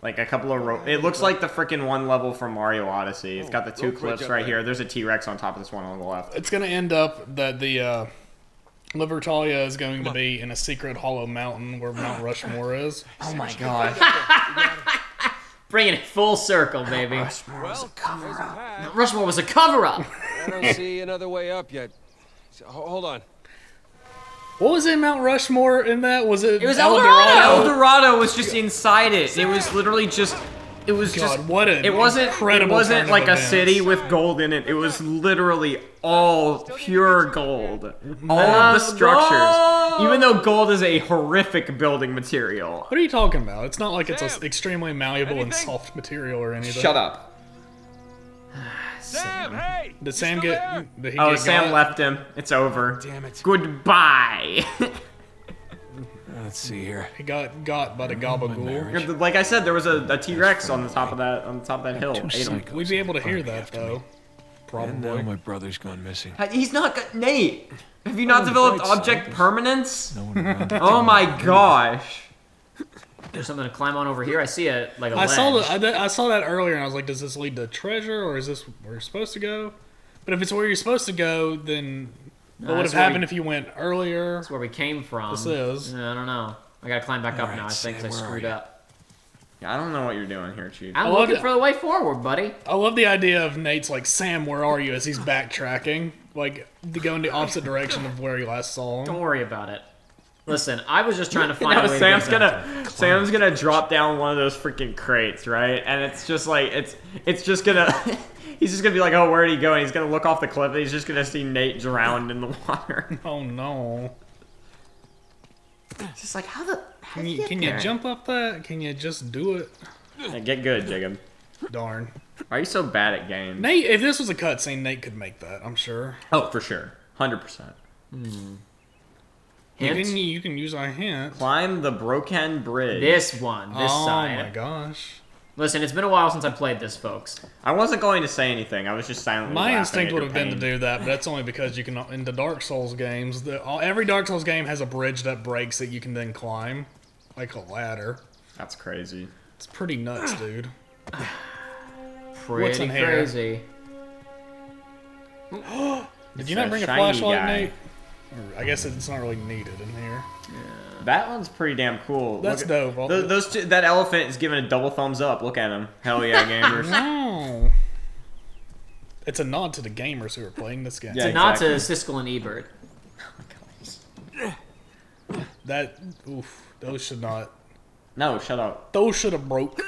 Like a couple of it looks like the freaking one level from Mario Odyssey. It's got the two real quick cliffs up right there. here. There's a T-Rex on top of this one on the left. It's going to end up that the Libertalia is going to be in a secret hollow mountain where Mount Rushmore is. Oh my god. Bringing it full circle, baby. Well, there's a path. Rushmore was a cover-up. I don't see another way up yet. So, hold on. What was in Mount Rushmore in that? Was it? It was El Dorado. El Dorado was just inside it. It was literally just. It was God, just. what an It wasn't. It incredible wasn't turn of like a events. city with gold in it. It was literally all pure gold. All of the structures. Even though gold is a horrific building material. What are you talking about? It's not like it's Sam, an extremely malleable and anything? soft material or anything. Shut up. Sam, hey! Did Sam Still get? there? Did he Oh, get Sam got? left him. It's over. Damn it. Goodbye. Let's see here. He got by the gabagool. Like I said, there was a T-Rex on the top of that hill. Two Ate him. psychos We'd be able to hear army that after me. though. And now Probably. my brother's gone missing. He's not Nate. Have you not the developed bright object side. permanence? No one around to Oh tell me my what to do. gosh. There's something to climb on over here. I see a like a I ledge. I saw that earlier, and I was like, "Does this lead to treasure, or is this where you're supposed to go?" But if it's where you're supposed to go, then what would have that's where happened we- if you went earlier? That's where we came from. This is. Yeah, I don't know. I gotta climb back up Alright, now. I think Sam, I where are screwed you? up. Yeah, I don't know what you're doing here, Chief. I'm I love looking it. for the way forward, buddy. I love the idea of Nate's like, "Sam, where are you?" as he's backtracking, like to go in the opposite direction of where he last saw Don't him. worry about it. Listen, I was just trying to find No, a way Sam's to get back. gonna drop down one of those freaking crates, right? And it's just like it's just gonna he's just gonna be like, oh, where'd he go? And he's gonna look off the cliff and he's just gonna see Nate drowned in the water. Oh no! It's just like how the Can you jump up that? Can you just do it? Yeah, get good, Jacob. Darn. Why are you so bad at games? Nate, if this was a cutscene, Nate could make that. I'm sure. Oh, for sure, 100%. Hint? You can use a hint. Climb the broken bridge. This one, this Oh side. my gosh. Listen, it's been a while since I played this, folks. I wasn't going to say anything. I was just silently. My laughing instinct at would your have been to pain. do that, but that's only because you can. In the Dark Souls games, every Dark Souls game has a bridge that breaks that you can then climb, like a ladder. That's crazy. It's pretty nuts, dude. Pretty in here? crazy. Did you not a bring a shiny flashlight, guy. Nate? Or, I guess it's not really needed in here. That one's pretty damn cool. That's Look at- dope. Those two, that elephant is giving a double thumbs up. Look at him. Hell yeah, gamers. No. It's a nod to the gamers who are playing this game. Yeah. Not to Exactly. Siskel and Ebert. That those should not. No, shut up. Those should have broke.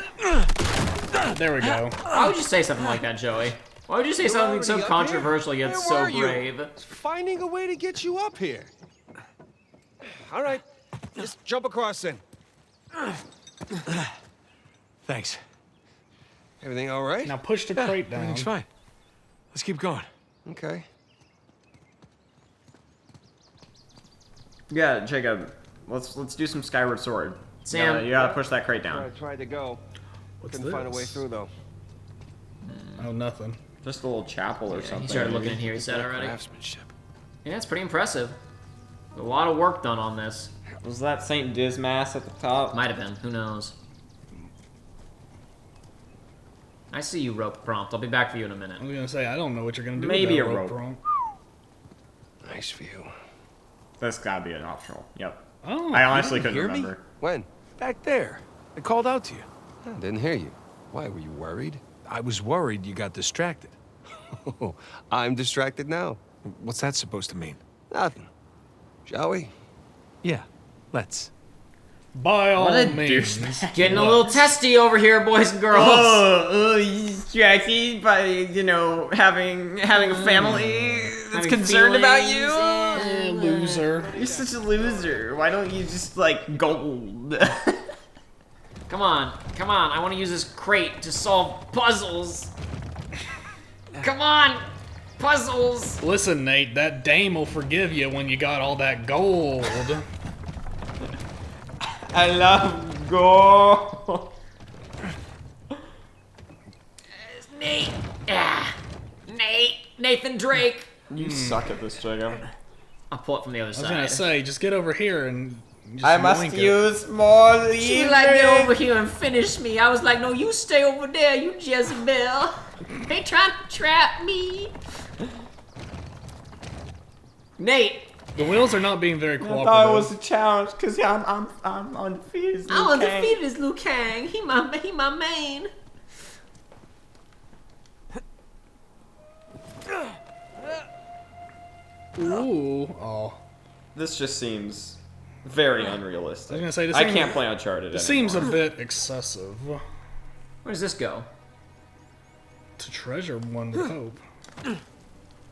There we go. Why would you say something like that, Joey? Why would you say something so already up controversial yet Where so were you? brave? Finding a way to get you up here. All right, just jump across then. Thanks. Everything all right? Now push the crate down. Everything's fine. Let's keep going. Okay. Yeah, Jacob. Let's do some Skyward Sword. Sam- you gotta push that crate I down. tried to go. What's Couldn't find a way this? through though. Oh, nothing. Just a little chapel or He something. started looking in here, he said already. Craftsmanship. Yeah, it's pretty impressive. A lot of work done on this. Was that Saint Dismas at the top? Might have been. Who knows? I see you, rope prompt. I'll be back for you in a minute. I was gonna say I don't know what you're gonna do. Maybe with that a rope. prompt. Nice view. That's gotta be an optional. Yep. Oh, I honestly didn't couldn't hear me? remember. When? Back there. I called out to you. I didn't hear you. Why, were you worried? I was worried you got distracted. Oh, I'm distracted now. What's that supposed to mean? Nothing. Shall we? Yeah, let's. by all What a means. Getting a little testy over here, boys and girls. You distracted by, having a family that's Having concerned about feelings, you? Eh, loser. You're such a loser. Why don't you just, gold? Come on. I want to use this crate to solve puzzles. Come on. Puzzles. Listen, Nate, that dame will forgive you when you got all that gold. I love gold. Nate. Nathan Drake. You suck at this, Jacob. I'll pull it from the other I was gonna side. say, just get over here and just I must yoink it. use more leverage. She was like, get over here and finish me. I was like, no, you stay over there, you Jezebel. They trying to trap me. Nate, The wheels are not being very I cooperative. thought it was a challenge because I'm undefeated. as I'm Liu Kang. undefeated as Liu Kang. He my main. Ooh. Oh. This just seems very I unrealistic. was gonna say, this I seems- can't play Uncharted It seems a anymore. bit excessive. Where does this go? To treasure one would hope.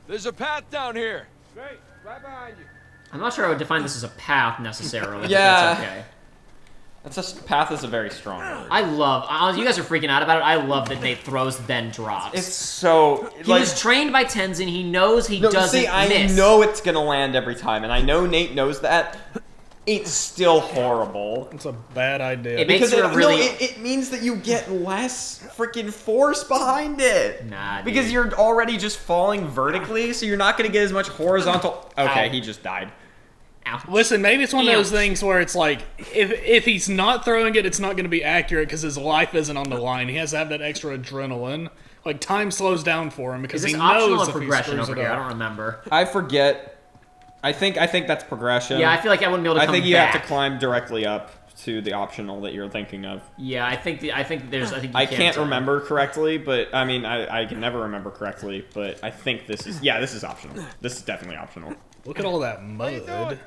There's a path down here. Great, right behind you. I'm not sure I would define this as a path necessarily. Yeah. But that's okay. That's path is a very strong word. I love. You guys are freaking out about it. I love that Nate throws then drops. It's so he was trained by Tenzin. He knows he doesn't see, I miss. know it's gonna land every time, and I know Nate knows that. It's still horrible. It's a bad idea. It makes Because for a really. it means that you get less freaking force behind it. Nah, dude. Because you're already just falling vertically, so you're not gonna get as much horizontal. Okay, Ow. he just died. Ouch. Listen, maybe it's one of those Ouch. things where it's like, if he's not throwing it, it's not going to be accurate because his life isn't on the line. He has to have that extra adrenaline. Like, time slows down for him because Is he this optional knows or if he progression screws over it here? I up. don't remember. I forget. I think that's progression. Yeah, I feel like I wouldn't be able to I come think you back. have to climb directly up to the optional that you're thinking of. Yeah, I think you I can't remember correctly, but I mean, I can never remember correctly, but I think this is optional. This is definitely optional. Look at all that mud.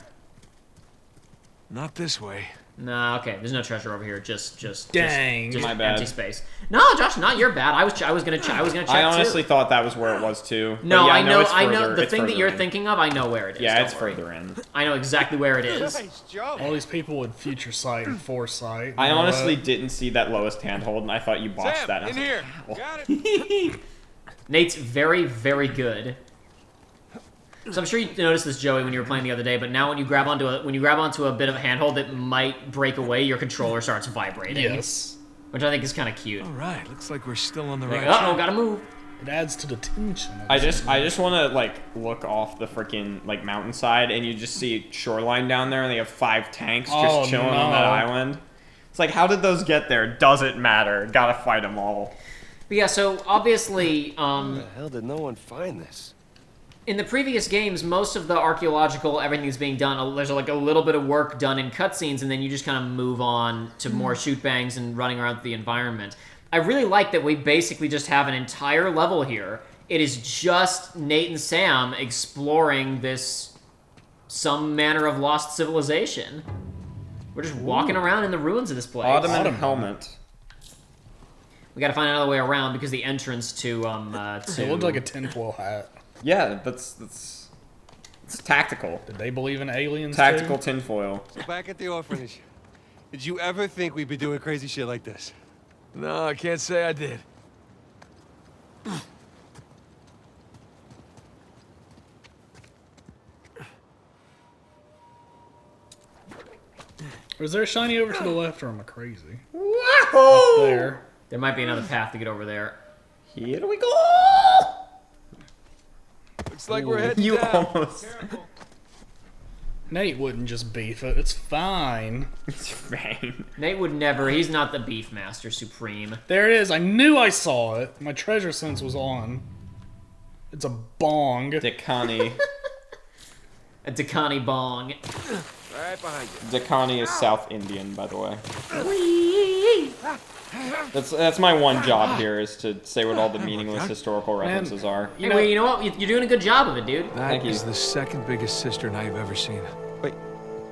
Not this way. Nah, okay. There's no treasure over here. Just Dang. just My bad. empty space. No, Josh, not your bad. I was gonna check. I honestly too. thought that was where it was too. But No, yeah, I know. it's I know further- the it's thing that further you're in. thinking of. I know where it is. Yeah, don't it's worry. further in. I know exactly where it is. All these people with future sight and foresight. I you know honestly what? didn't see that lowest handhold, and I thought you botched Sam, that. And I in was here. like, Got it. Nate's very, very good. So I'm sure you noticed this, Joey, when you were playing the other day. But now, when you grab onto a bit of a handhold that might break away, your controller starts vibrating. Yes. Which I think is kind of cute. All right, looks like we're still on the Like, right uh oh, track. gotta move. It adds to the tension. of I it. just want to look off the freaking mountainside, and you just see shoreline down there, and they have 5 tanks just Oh, chilling on that no. island. It's like, how did those get there? Doesn't matter. Gotta fight them all. But yeah, so obviously, How the hell did no one find this? in the previous games, most of the archaeological, everything that's being done, there's like a little bit of work done in cutscenes, and then you just kind of move on to more shoot bangs and running around the environment. I really like that we basically just have an entire level here. It is just Nate and Sam exploring this some manner of lost civilization. We're just walking around in the ruins of this place. Ottoman helmet. We gotta find another way around because the entrance to It looked like a tinfoil hat. Yeah, that's it's tactical. Did they believe in aliens? Tactical Too? tinfoil. So back at the orphanage, did you ever think we'd be doing crazy shit like this? No, I can't say I did. Or is there a shiny over to the left, or am I crazy? Whoa! There. There might be another path to get over there. Here we go! Looks like we're heading You down. almost. Nate wouldn't just beef it. It's fine. It's fine. Nate would never. He's not the beef master supreme. There it is. I knew I saw it. My treasure sense was on. It's a bong. Dickani. A Dakani bong. Right behind you. Dakani is South Indian, by the way. That's my one job here, is to say what all the meaningless historical references are. Anyway, you know what? You're doing a good job of it, dude. Thank That you. is the second biggest cistern I've ever seen. Wait,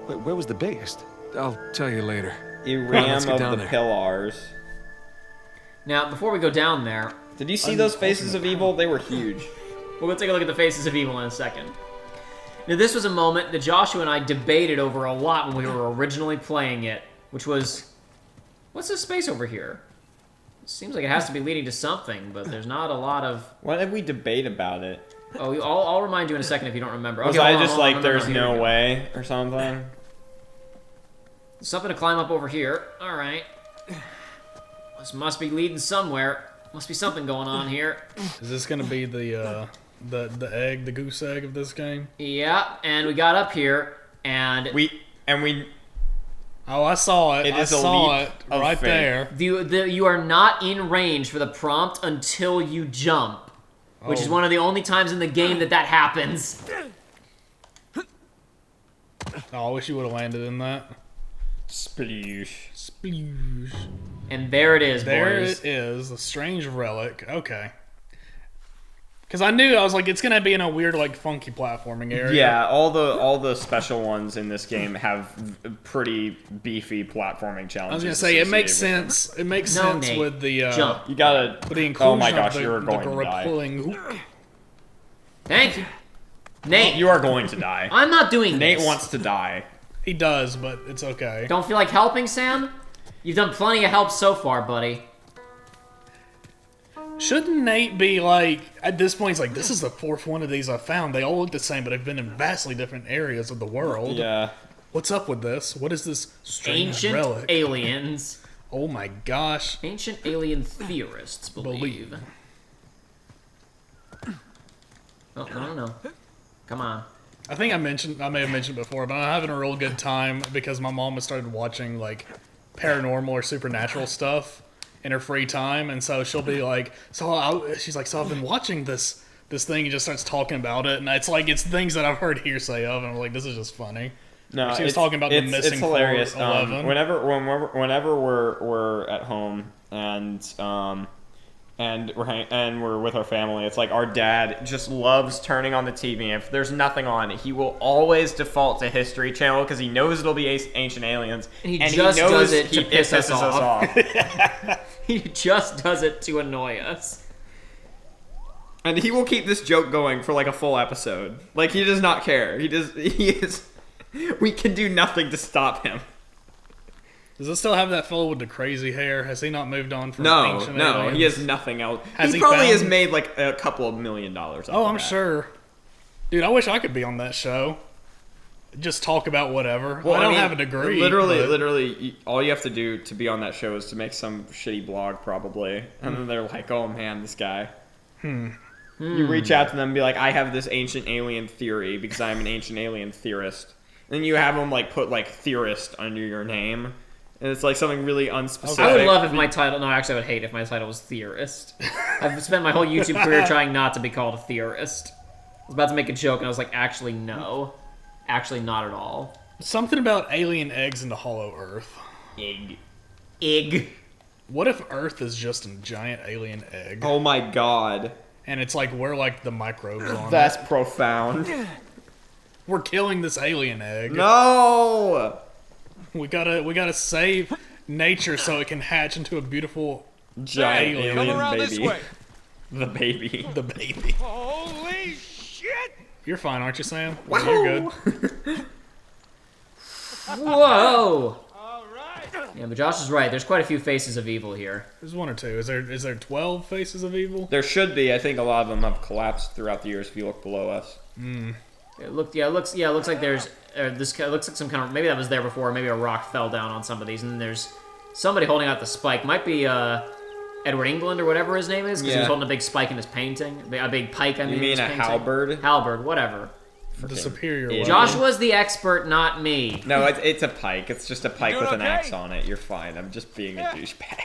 where was the biggest? I'll tell you later. Iram Let's get of down the there. Pillars. Now, before we go down there, Did you see those faces of evil? They were huge. we're going to take a look at the faces of evil in a second. Now, this was a moment that Joshua and I debated over a lot when we were originally playing it, which was, what's this space over here? It seems like it has to be leading to something, but there's not a lot of... Why did we debate about it? Oh, I'll remind you in a second if you don't remember. Was Okay, I hold on, just hold on, like, no, there's here we no go. way or something? Something to climb up over here. All right. This must be leading somewhere. Must be something going on here. Is this gonna be the egg, the goose egg of this game? Yeah, and we got up here, and Oh, I saw it. It I is a saw leap it of right faith. there. you are not in range for the prompt until you jump, which is Oh. one of the only times in the game that happens. Oh, I wish you would have landed in that. Sploosh. Sploosh. And there it is, There boys. it is, a strange relic. Okay. Because I knew, I was like, it's gonna be in a weird, like, funky platforming area. Yeah, all the special ones in this game have pretty beefy platforming challenges. I was gonna say it makes associated with them. sense. It makes No, sense Nate. with the Jump. You gotta. with the inclusion Oh my gosh, of you're the going to die. grappling hook. Thank you. Nate, You are going to die. I'm not doing Nate this. wants to die. He does, but it's okay. Don't feel like helping, Sam? You've done plenty of help so far, buddy. Shouldn't Nate be like, at this point, he's like, this is the fourth one of these I found. They all look the same, but they've been in vastly different areas of the world. Yeah. What's up with this? What is this strange Ancient relic? aliens. Oh my gosh. Ancient alien theorists believe. Oh, no. Come on. I think I may have mentioned it before, but I'm having a real good time because my mom has started watching like paranormal or supernatural stuff in her free time, and so she'll be like, she's like, so I've been watching this thing, and just starts talking about it, and it's things that I've heard hearsay of, and I'm like, this is just funny. No, She was talking about the missing It's hilarious. 411. Whenever we're at home and we're with our family, it's like our dad just loves turning on the TV. If there's nothing on, he will always default to History Channel because he knows it'll be Ancient Aliens, And he just does it to piss us pisses off. He just does it to annoy us. And he will keep this joke going for like a full episode. Like, he does not care. He is. We can do nothing to stop him. Does it still have that fellow with the crazy hair? Has he not moved on from No, Ancient no, Aliens? he has nothing else. Has he he probably found- has made like a couple of $1 million. Off Oh, of I'm that. sure. Dude, I wish I could be on that show. Just talk about whatever. Well, I don't mean, have a degree. Literally, but- literally, all you have to do to be on that show is to make some shitty blog, probably. And then they're like, "Oh man, this guy." You reach out to them and be like, "I have this ancient alien theory because I'm an ancient alien theorist." And then you have them like put like theorist under your name, and it's like something really unspecific. I would love if my title... No, actually, I would hate if my title was theorist. I've spent my whole YouTube career trying not to be called a theorist. I was about to make a joke, and I was like, actually, no. Actually, not at all. Something about alien eggs into Hollow Earth. Ig. What if Earth is just a giant alien egg? Oh my god, And it's like we're like the microbes on that's it. profound. We're killing this alien egg. No. We gotta save nature so it can hatch into a beautiful Giant Alien. alien Come around baby. this way. The baby. the baby. Holy shit! You're fine, aren't you, Sam? Wow. You're good. Whoa! All right. Yeah, but Josh is right. There's quite a few faces of evil here. There's one or two. Is there 12 faces of evil? There should be. I think a lot of them have collapsed throughout the years if you look below us. It looks like there's this looks like some kind of, maybe that was there before. Maybe a rock fell down on some of these, and then there's somebody holding out the spike. Might be Edward England or whatever his name is, because he was Yeah. holding a big spike in his painting, a big pike. I mean, You in mean his a painting. halberd? Halberd, whatever. The superior idiot. one. Joshua's the expert, not me. No, it's a pike. It's just a pike doing with an okay? axe on it. You're fine. I'm just being a douchebag.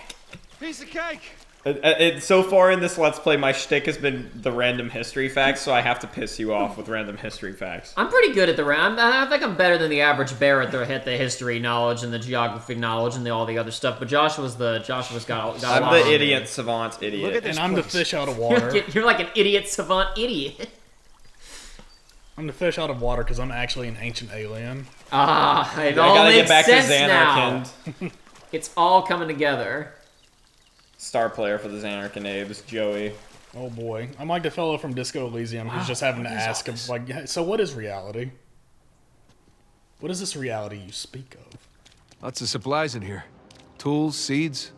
Piece of cake. So far in this Let's Play, my shtick has been the random history facts, so I have to piss you off with random history facts. I'm pretty good at I think I'm better than the average bear at the history knowledge and the geography knowledge and all the other stuff. But Joshua's got I'm a lot the on idiot me. savant idiot. And I'm the fish out of water. You're like an idiot savant idiot. I'm the fish out of water because I'm actually an ancient alien. Ah, it I all gotta makes get back sense to now. Xanarkand. It's all coming together. Star player for the Xanarkand Joey. Oh boy, I'm like the fellow from Disco Elysium who's just having to ask him, like, so what is reality? What is this reality you speak of? Lots of supplies in here. Tools, seeds.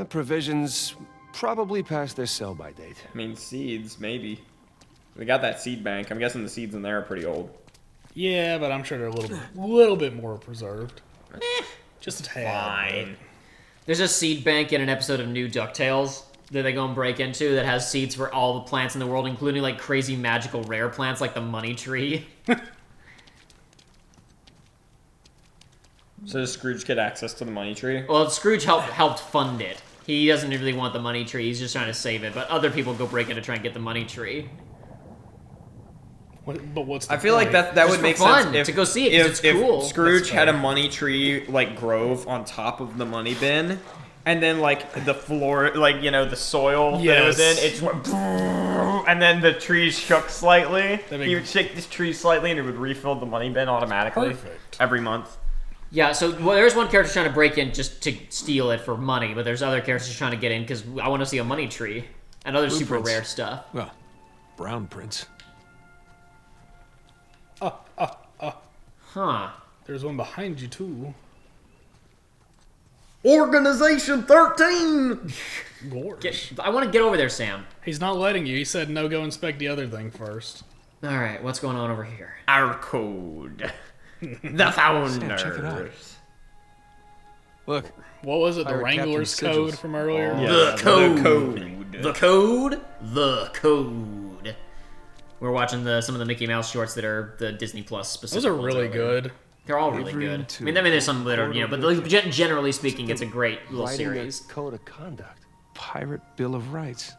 Provisions probably past their sell-by date. I mean, seeds, maybe. We got that seed bank. I'm guessing the seeds in there are pretty old. Yeah, but I'm sure they're a little bit more preserved. Just a tad. Fine. There's a seed bank in an episode of New DuckTales that they go and break into that has seeds for all the plants in the world, including like crazy magical rare plants like the money tree. So does Scrooge get access to the money tree? Well, Scrooge helped fund it. He doesn't really want the money tree. He's just trying to save it. But other people go break in to try and get the money tree. But what's the I feel like that would for make fun, sense if, to go see it, 'cause it's cool. If Scrooge That's had a fair. money tree like grove on top of the money bin, and then like the floor, like the soil that it was in, Yes. it just went, and then the tree shook slightly. That'd be- He would shake this tree slightly, and it would refill the money bin automatically Perfect. every month. Yeah, so there's one character trying to break in just to steal it for money, but there's other characters trying to get in because I want to see a money tree and other super Blueprints. rare stuff. Well, brown prints. Huh. There's one behind you too. Organization 13. Gorge. I want to get over there, Sam. He's not letting you. He said no. Go inspect the other thing first. All right, what's going on over here? Our code. The founders. check it out. Look, What was it? The Pirate Wrangler's Captain code sigils. from earlier. Yeah, The code. The code. The code. The code. We're watching some of the Mickey Mouse shorts that are the Disney Plus specific. Those are ones really earlier. good. They're all really Every good. two. I mean, there's some that are, but generally speaking, it's a great little Writing a series. code of conduct. Pirate Bill of Rights.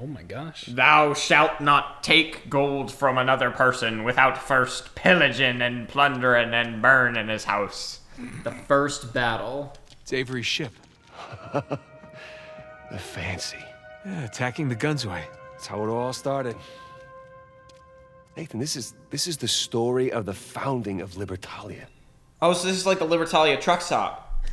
Oh my gosh. Thou shalt not take gold from another person without first pillaging and plundering and burning his house. The first battle. It's Avery's ship. The fancy. Yeah, attacking the Gunsway. That's how it all started. Nathan, this is the story of the founding of Libertalia. Oh, so this is like the Libertalia truck stop.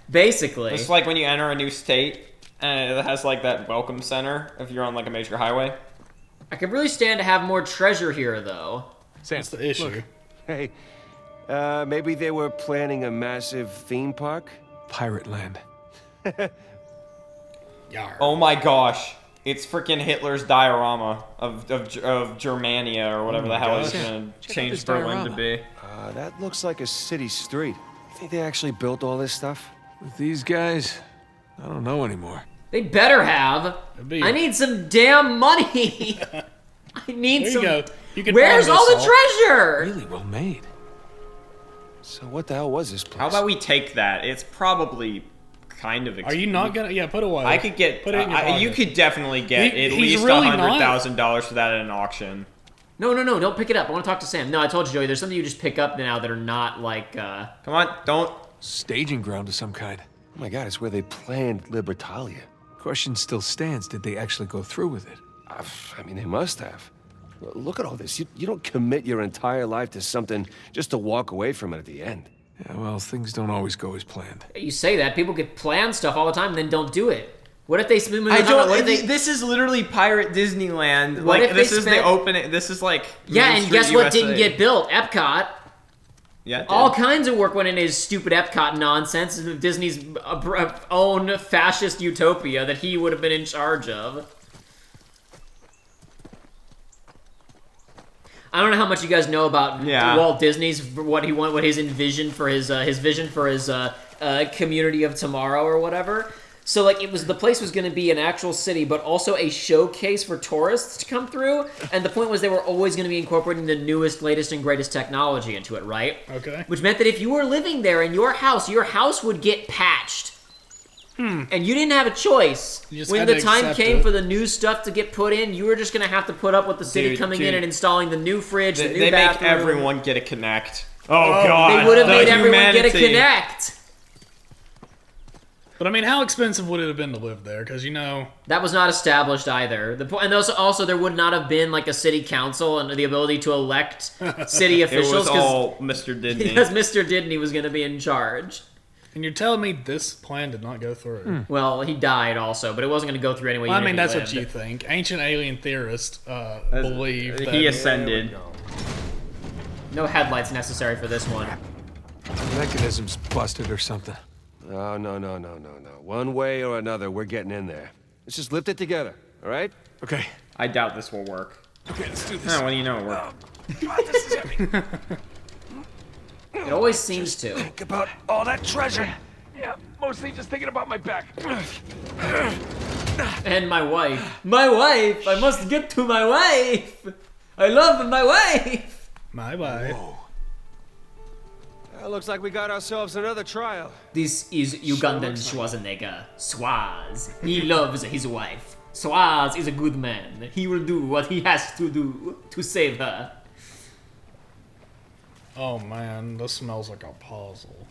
Basically. It's like when you enter a new state, and it has like that welcome center if you're on like a major highway. I could really stand to have more treasure here, though. Sam, That's the issue. look, Hey, maybe they were planning a massive theme park? Pirate Land. Yar. Oh my gosh. It's freaking Hitler's diorama of Germania or whatever the hell he's gosh. gonna Check out change this Berlin to diorama. be. That looks like a city street. You think they actually built all this stuff? With these guys, I don't know anymore. They better have. It'd be- I need some damn money. I need There some. you go. You can Where's find all this the treasure? Really well made. So what the hell was this place? How about we take that? It's probably kind of Are you not gonna? Yeah, put away. I could get. Put it in your you pocket. could definitely get He- at he's least really not. $100,000 for that at an auction. No, don't pick it up. I want to talk to Sam. No, I told you, Joey, there's something you just pick up now that are not like, Come on, don't. Staging ground of some kind. Oh my god, it's where they planned Libertalia. Question still stands, did they actually go through with it? I mean, they must have. Look at all this. You don't commit your entire life to something just to walk away from it at the end. Yeah, well, things don't always go as planned. you say that, people get plan stuff all the time and then don't do it. What if they spend I don't. what if they, This is literally Pirate Disneyland. What Like if this they is the spent- open. This is like. Yeah, Main and Street guess what USA. didn't get built? Epcot. Yeah. it All did. kinds of work went into his stupid Epcot nonsense, Disney's own fascist utopia that he would have been in charge of. I don't know how much you guys know about Yeah. Walt Disney's what his vision for his community of tomorrow or whatever. So like the place was going to be an actual city, but also a showcase for tourists to come through. And the point was they were always going to be incorporating the newest, latest, and greatest technology into it, right? Okay. Which meant that if you were living there in your house would get patched. And you didn't have a choice. You just When had the to time accept came it. for the new stuff to get put in, you were just going to have to put up with the city Dude, coming in dude. and installing the new fridge, the new They make bathroom. everyone get a Connect. Oh god. They would have the made everyone get a humanity. Connect. But I mean, how expensive would it have been to live there? Because, you know... That was not established either. And also there would not have been like a city council and the ability to elect city It officials was all Mr. Didney. because Mr. Didney was going to be in charge. And you're telling me this plan did not go through? Well, he died also, but it wasn't going to go through anyway. Well, I even mean, if he that's what lived. you think. Ancient alien theorists believe that... He ascended. No headlights necessary for this one. The mechanism's busted or something. No. One way or another, we're getting in there. Let's just lift it together, all right? Okay. I doubt this will work. Okay, let's do this. What do you know it worked? God, this is heavy. It always seems to. Think about all that treasure. Yeah, mostly just thinking about my back. And my wife. My wife! I must get to my wife! I love my wife! My wife. Well, looks like we got ourselves another trial. This is Ugandan Schwarzenegger. Swaz. He loves his wife. Swaz is a good man. He will do what he has to do to save her. Oh, man. This smells like a puzzle.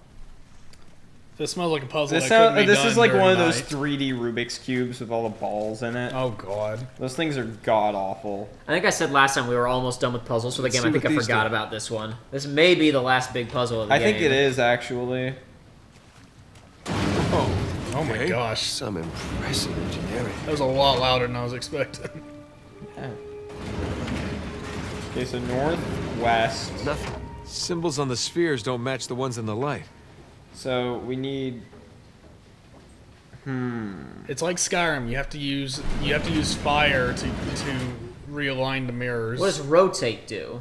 This smells like a puzzle This, that couldn't be this done is like during one of those night. 3D Rubik's Cubes with all the balls in it. Oh, God. Those things are god-awful. I think I said last time we were almost done with puzzles for the Let's game. see I think what I these forgot do. about this one. This may be the last big puzzle of the I game. think it is, actually. Oh, my Okay. gosh. Some impressive engineering. That was a lot louder than I was expecting. Okay, so north, west. Nothing. Symbols on the spheres don't match the ones in the light. So we need... It's like Skyrim. You have to use fire to realign the mirrors. What does rotate do?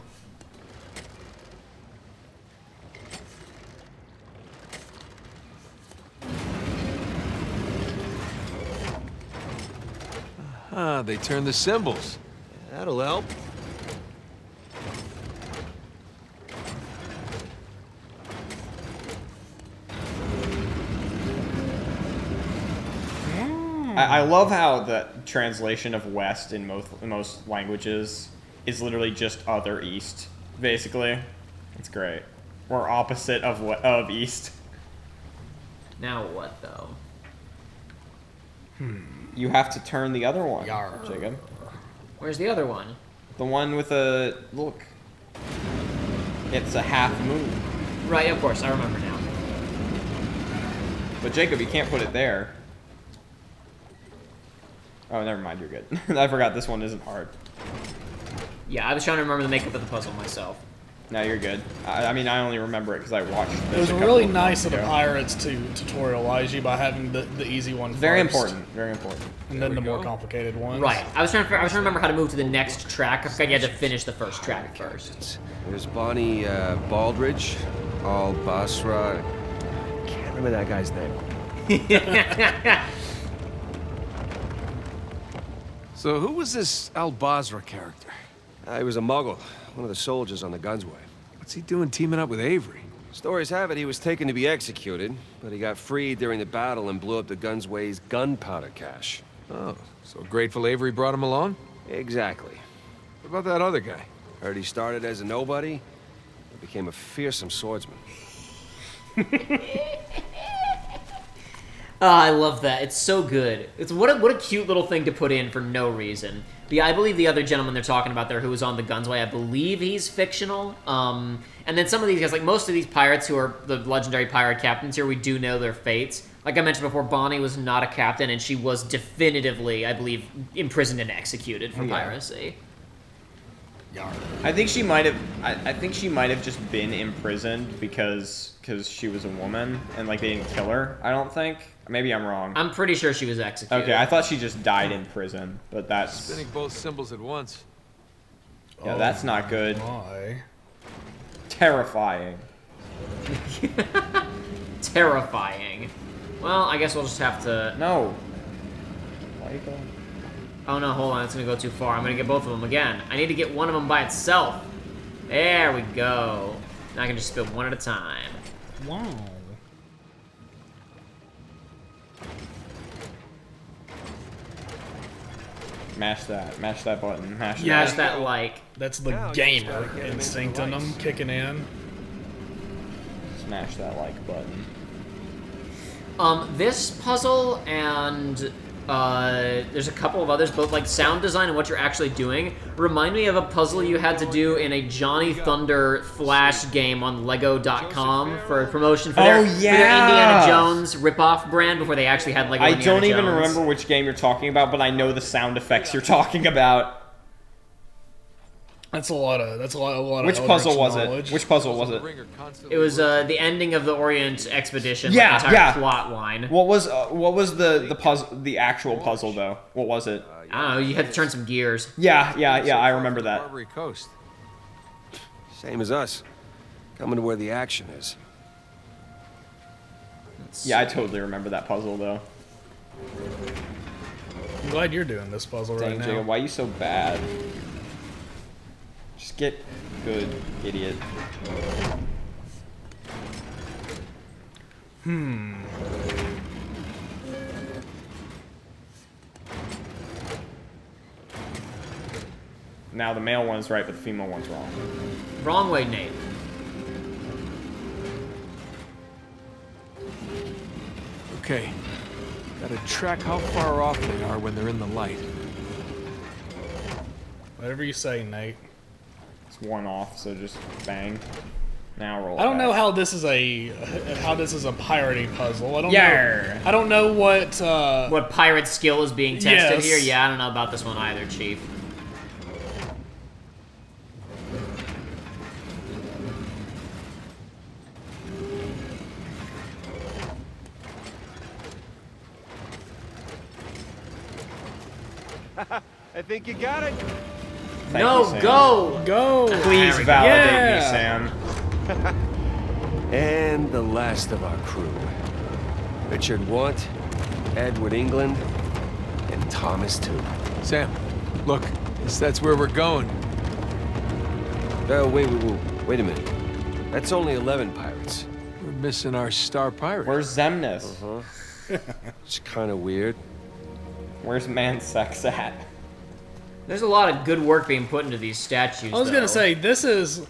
Ah, they turn the symbols. That'll help. I love how the translation of west in most languages is literally just other east, basically. It's great. Or opposite of east. Now what, though? You have to turn the other one, Yarr. Jacob. Where's the other one? The one with a... Look. It's a half moon. Right, of course, I remember now. But Jacob, you can't put it there. Oh, never mind, you're good. I forgot this one isn't hard. Yeah, I was trying to remember the makeup of the puzzle myself. No, you're good. I mean, I only remember it because I watched this It was a couple really of nice of months the ago. pirates to tutorialize you by having the easy one Very first, important, very important. and then There the we more go. complicated ones. Right, I was trying to remember how to move to the next track. I forgot you had to finish the first track first. There's Bonnie Baldridge, Al Basra. Can't remember that guy's name. So who was this Al Basra character? He was a muggle, one of the soldiers on the Gunsway. What's he doing teaming up with Avery? Stories have it he was taken to be executed, but he got freed during the battle and blew up the Gunsway's gunpowder cache. Oh, so grateful Avery brought him along? Exactly. What about that other guy? Heard he started as a nobody, but became a fearsome swordsman. Oh, I love that. It's so good. It's what a cute little thing to put in for no reason. But yeah, I believe the other gentleman they're talking about there who was on the Gunsway, I believe he's fictional. And then some of these guys, like most of these pirates who are the legendary pirate captains here, we do know their fates. Like I mentioned before, Bonnie was not a captain, and she was definitively, I believe, imprisoned and executed for piracy. I think she might have. I think she might have just been imprisoned because she was a woman and like they didn't kill her. I don't think. Maybe I'm wrong. I'm pretty sure she was executed. Okay, I thought she just died in prison, but that's Spinning both symbols at once. yeah, that's not good. Why? Terrifying. Terrifying. Well, I guess we'll just have to... No. Why are you going? Oh no, hold on, it's gonna go too far. I'm gonna get both of them again. I need to get one of them by itself. There we go. Now I can just spin one at a time. Wow. Mash that button. Mash Smash that. that like. That's the Now you just gotta gamer get 'em instinct into in the them lights. kicking in. Smash that like button. This puzzle and there's a couple of others, both like sound design and what you're actually doing, remind me of a puzzle you had to do in a Johnny Thunder Flash game on Lego.com for a promotion for Oh, for their yeah! Indiana Jones ripoff brand before they actually had Lego I Indiana don't even Jones. remember which game you're talking about, but I know the sound effects you're talking about. That's a lot of Which Eldritch puzzle was knowledge. it? Which puzzle was it? It was the ending of the Orient expedition, Yeah, like, the entire yeah. plot line. What was the puzzle? The actual puzzle though. What was it? I don't know, you had to turn some gears. Yeah. I remember that. Barbary Coast. Same as us. Coming to where the action is. Yeah, I totally remember that puzzle though. I'm glad you're doing this puzzle right Dang, now. Jacob, why are you so bad? Just get good, idiot. Now the male one's right, but the female one's wrong. Wrong way, Nate. Okay. Gotta track how far off they are when they're in the light. Whatever you say, Nate. It's one off, so just bang. Now roll. I don't know back. how this is a piratey puzzle. I don't Yarr. know. I don't know what. What pirate skill is being tested Yes. here? Yeah, I don't know about this one either, Chief. I think you got it. Thank No, you, Sam. go! Go. Please There we go. validate Yeah. me, Sam. And the last of our crew. Richard Want, Edward England, and Thomas too. Sam, look, that's where we're going. Oh, wait a minute. That's only 11 pirates. We're missing our star pirate. Where's Zemnis? It's kind of weird. Where's Man Sex at? There's a lot of good work being put into these statues. I was though. gonna say this is.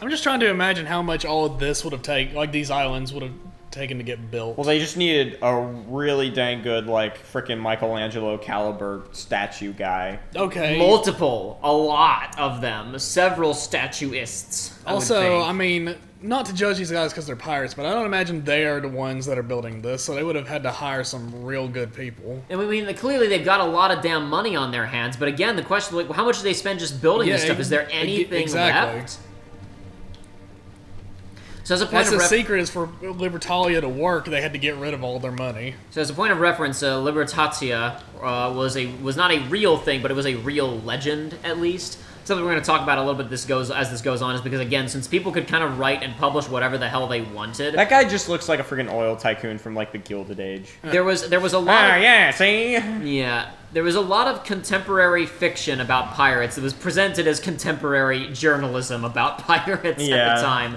I'm just trying to imagine how much all of this would have taken, like these islands would have taken to get built. Well, they just needed a really dang good, like, frickin' Michelangelo caliber statue guy. Okay. Multiple, a lot of them, several statuists. I would Also, think. I mean, not to judge these guys because they're pirates, but I don't imagine they are the ones that are building this, so they would have had to hire some real good people. And I mean, clearly they've got a lot of damn money on their hands. But again, the question, like, how much do they spend just building this Yeah, stuff? Is there anything exactly. left? So as a point That's of the secret is for Libertalia to work, they had to get rid of all their money. So as a point of reference, Libertatia was not a real thing, but it was a real legend at least. Something we're going to talk about a little bit as this goes on is because again, since people could kind of write and publish whatever the hell they wanted, That guy just looks like a friggin' oil tycoon from, like, the Gilded Age. there was a lot. Ah, Of, yeah, see? Yeah, there was a lot of contemporary fiction about pirates. It was presented as contemporary journalism about pirates at Yeah. the time.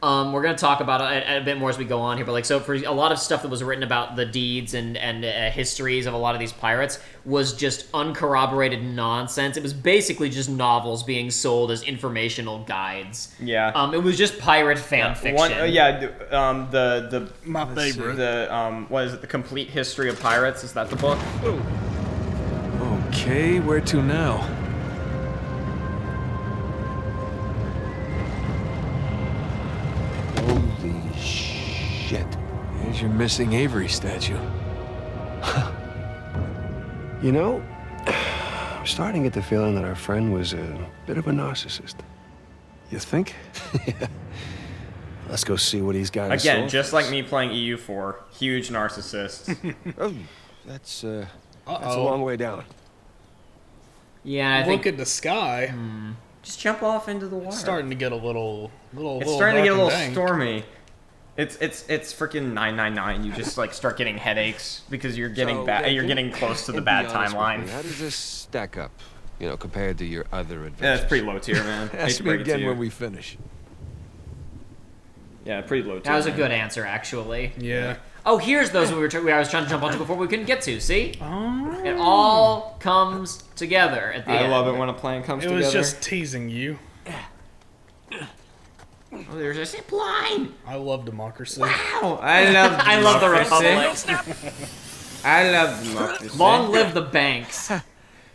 We're going to talk about it a bit more as we go on here, but like, so for a lot of stuff that was written about the deeds and histories of a lot of these pirates was just uncorroborated nonsense. It was basically just novels being sold as informational guides. Yeah. It was just pirate fan fiction. My favorite. What is it? The Complete History of Pirates? Is that the book? Okay, where to now? Holy shit. Here's your missing Avery statue. You know, I'm starting to get the feeling that our friend was a bit of a narcissist. You think? Let's go see what he's got in Again, store. just like me playing EU4. Huge narcissist. Oh, that's a long way down. Yeah, I think Look at the sky. Just jump off into the water. It's starting to get a little It's starting to get a dark little and dank. stormy. It's freaking 999. You just like start getting headaches because you're getting bad. You're getting close to the bad timeline. How does this stack up, compared to your other Yeah, adventures? it's pretty low tier, man. Hate Ask to me break it to again you. when we finish. Yeah, pretty low tier. that was a man. good answer, actually. Yeah. Oh, here's those I was trying to jump onto before we couldn't get to. See? Oh. It all comes together at the end. I love it when a plan comes It together. was just teasing you. Oh, there's a zip line. I love democracy. Wow, I love I love the democracy. Republic. I love democracy. Long live the banks.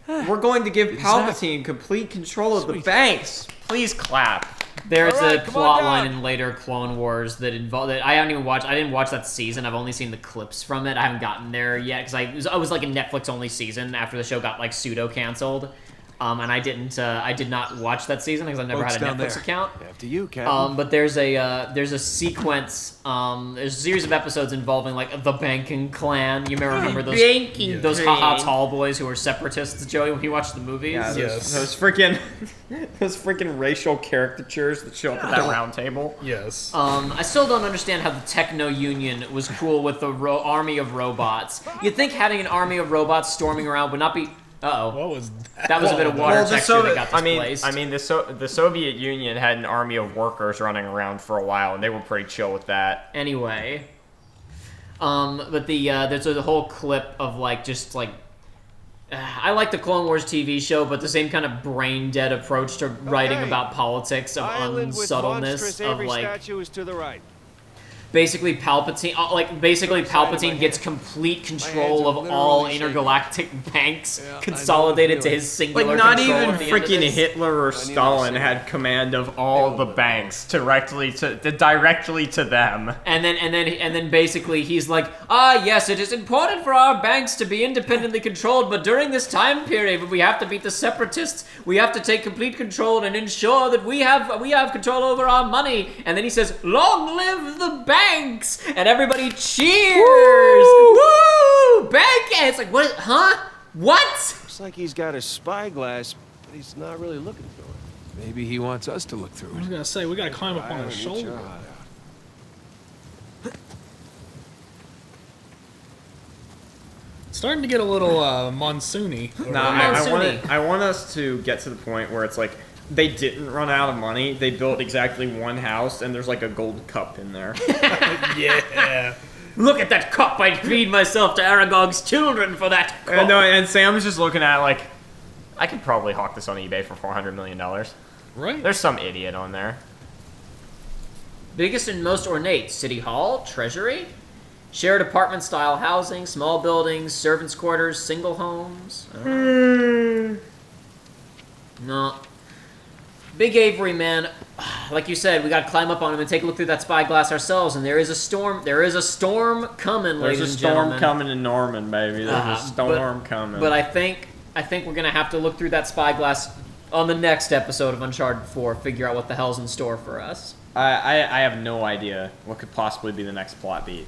We're going to give Palpatine complete control of the banks. Please clap. There's All right, a come on plot down. line in later Clone Wars that involved. I haven't even watched. I didn't watch that season. I've only seen the clips from it. I haven't gotten there yet because I was like a Netflix only season after the show got like pseudo canceled. And I did not watch that season because I never Boat's had a down Netflix there. account. After you, Captain. But there's a sequence. There's a series of episodes involving like the banking clan. You may remember those Banking those clan. haha tall boys who were separatists. Joey, when you watched the movies. Yeah, Yes. those freaking racial caricatures that show up at that round table. Yes. I still don't understand how the Techno Union was cool with the army of robots. You'd think having an army of robots storming around would not be. Uh-oh. What was that? That was a bit of water texture that got I mean, displaced. the Soviet Union had an army of workers running around for a while, and they were pretty chill with that. Anyway. But there's a whole clip of like just like I like the Clone Wars TV show, but the same kind of brain dead approach to writing about politics of Island with unsubtleness monstrous of Avery like statue is to the right. basically Palpatine gets complete control are of all literally intergalactic banks Yeah, I know consolidated the to feeling. his singular Like, not control even at the end of freaking this. Hitler or Stalin see had command of all the banks directly to them. And then basically he's like, yes, it is important for our banks to be independently controlled, but during this time period, we have to beat the separatists. We have to take complete control and ensure that we have control over our money. And then he says, "Long live the banks!" And everybody cheers. Woo! Bank! And it's like, what? Huh? What? Looks like he's got a spyglass, but he's not really looking through it. Maybe he wants us to look through I was it. gonna say we gotta climb up on his Get your shoulder. heart out. It's starting to get a little monsoony. No, I want us to get to the point where it's like they didn't run out of money. They built exactly one house, and there's like a gold cup in there. Yeah. Look at that cup! I'd feed myself to Aragog's children for that cup. And Sam's just looking at it like, I could probably hawk this on eBay for $400 million. Right. There's some idiot on there. Biggest and most ornate: City Hall, Treasury, shared apartment-style housing, small buildings, servants' quarters, single homes. No. Big Avery, man. Like you said, we got to climb up on him and take a look through that spyglass ourselves. And there is a storm. There is a storm coming, There's ladies a and storm gentlemen. coming in Norman, baby. There's a storm coming. But I think we're gonna have to look through that spyglass on the next episode of Uncharted 4. Figure out what the hell's in store for us. I have no idea what could possibly be the next plot beat.